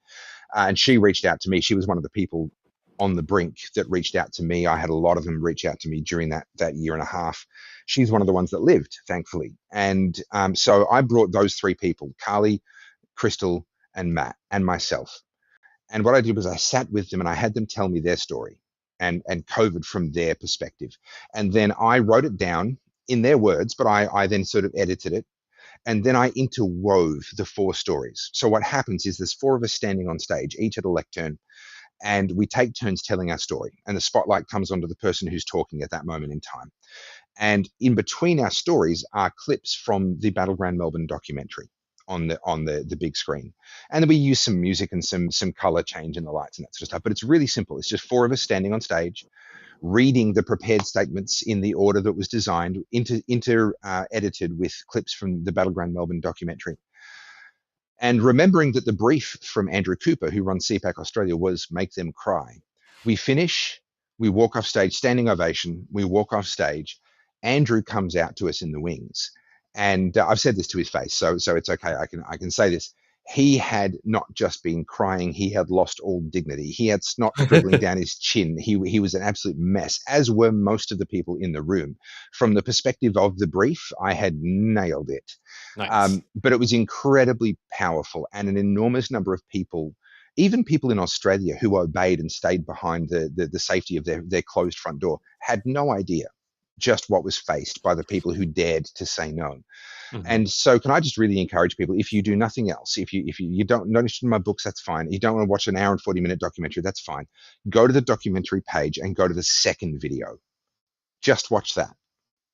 And she reached out to me. She was one of the people on the brink that reached out to me. I had a lot of them reach out to me during that year and a half. She's one of the ones that lived, thankfully. And so I brought those 3 people, Carly, Crystal, and Matt, and myself. And what I did was I sat with them and I had them tell me their story and COVID from their perspective. And then I wrote it down in their words, but I then sort of edited it. And then I interwove the 4 stories. So what happens is there's 4 of us standing on stage, each at a lectern, and we take turns telling our story. And the spotlight comes onto the person who's talking at that moment in time. And in between our stories are clips from the Battleground Melbourne documentary on the big screen. And then we use some music and some color change in the lights and that sort of stuff. But it's really simple. It's just 4 of us standing on stage, reading the prepared statements in the order that was designed, edited with clips from the Battleground Melbourne documentary. And remembering that the brief from Andrew Cooper, who runs CPAC Australia, was make them cry. We finish, we walk off stage, standing ovation, we walk off stage. Andrew comes out to us in the wings. And I've said this to his face, so it's okay. I can say this. He had not just been crying; he had lost all dignity. He had snot dribbling down his chin. He was an absolute mess, as were most of the people in the room. From the perspective of the brief, I had nailed it. Nice. But it was incredibly powerful, and an enormous number of people, even people in Australia who obeyed and stayed behind the safety of their closed front door, had no idea just what was faced by the people who dared to say no. Mhm. And so can I just really encourage people, if you do nothing else, if you don't not interested in my books, that's fine. You don't want to watch an hour and 40-minute documentary, that's fine. Go to the documentary page and go to the second video. Just watch that.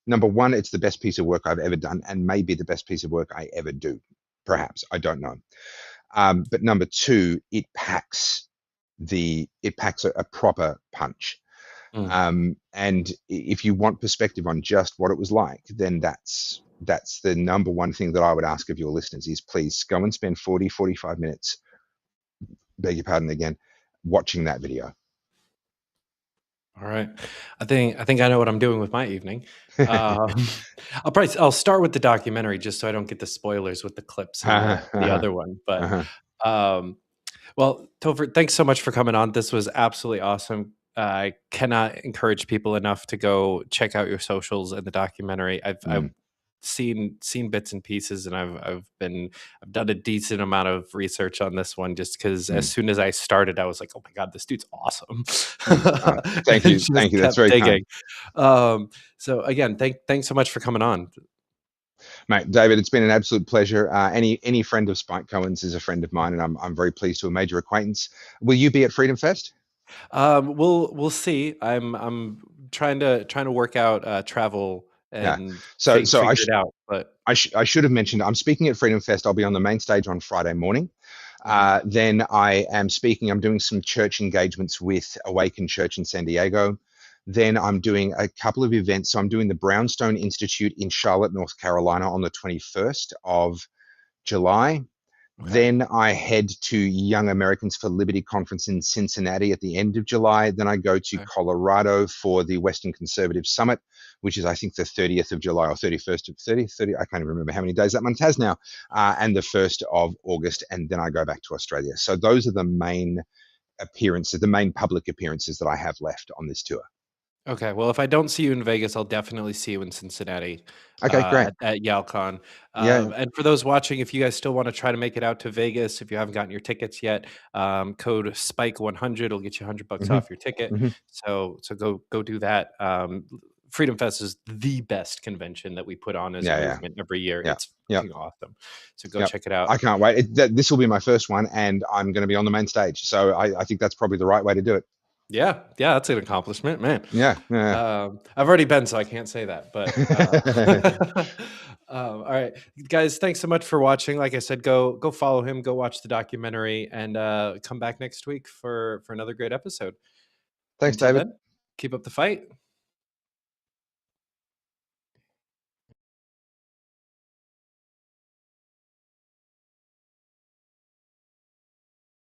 Number one, it's the best piece of work I've ever done, and maybe the best piece of work I ever do. Perhaps, I don't know. But number two, it packs a proper punch. And if you want perspective on just what it was like, then that's the number one thing that I would ask of your listeners is please go and spend 40-45 minutes, beg your pardon again, watching that video. All right. I think I know what I'm doing with my evening. I'll start with the documentary just so I don't get the spoilers with the clips and the other one. But well, Topher, thanks so much for coming on. This was absolutely awesome. I cannot encourage people enough to go check out your socials and the documentary. I've seen bits and pieces, and I've done a decent amount of research on this one just because as soon as I started, I was like, oh my God, this dude's awesome. Thank you. Thank you. That's very kind. So again, thanks so much for coming on. Mate, David, it's been an absolute pleasure. Any friend of Spike Cohen's is a friend of mine, and I'm very pleased to have made your acquaintance. Will you be at Freedom Fest? We'll see. I'm trying to work out travel and figure it out. But I should have mentioned I'm speaking at Freedom Fest. I'll be on the main stage on Friday morning. Then I am speaking. I'm doing some church engagements with Awaken Church in San Diego. Then I'm doing a couple of events. So I'm doing the Brownstone Institute in Charlotte, North Carolina on the 21st of July. Okay. Then I head to Young Americans for Liberty conference in Cincinnati at the end of July. Then I go to Colorado for the Western Conservative Summit, which is, I think, the 30th of July or 31st of 30, I can't even remember how many days that month has now, and the 1st of August. And then I go back to Australia. So those are the main appearances, the main public appearances that I have left on this tour. Okay, well, if I don't see you in Vegas, I'll definitely see you in Cincinnati. Okay, great. At YALCon. Yeah. And for those watching, if you guys still want to try to make it out to Vegas, if you haven't gotten your tickets yet, code SPIKE100 will get you $100 off your ticket. So go do that. Freedom Fest is the best convention that we put on as a movement every year. It's fucking awesome. So go check it out. I can't wait. This will be my first one, and I'm going to be on the main stage. So I think that's probably the right way to do it. Yeah, that's an accomplishment, man. Yeah. I've already been, so I can't say that. But all right, guys, thanks so much for watching. Like I said, go follow him, go watch the documentary, and come back next week for another great episode. Thanks, David. Then, keep up the fight.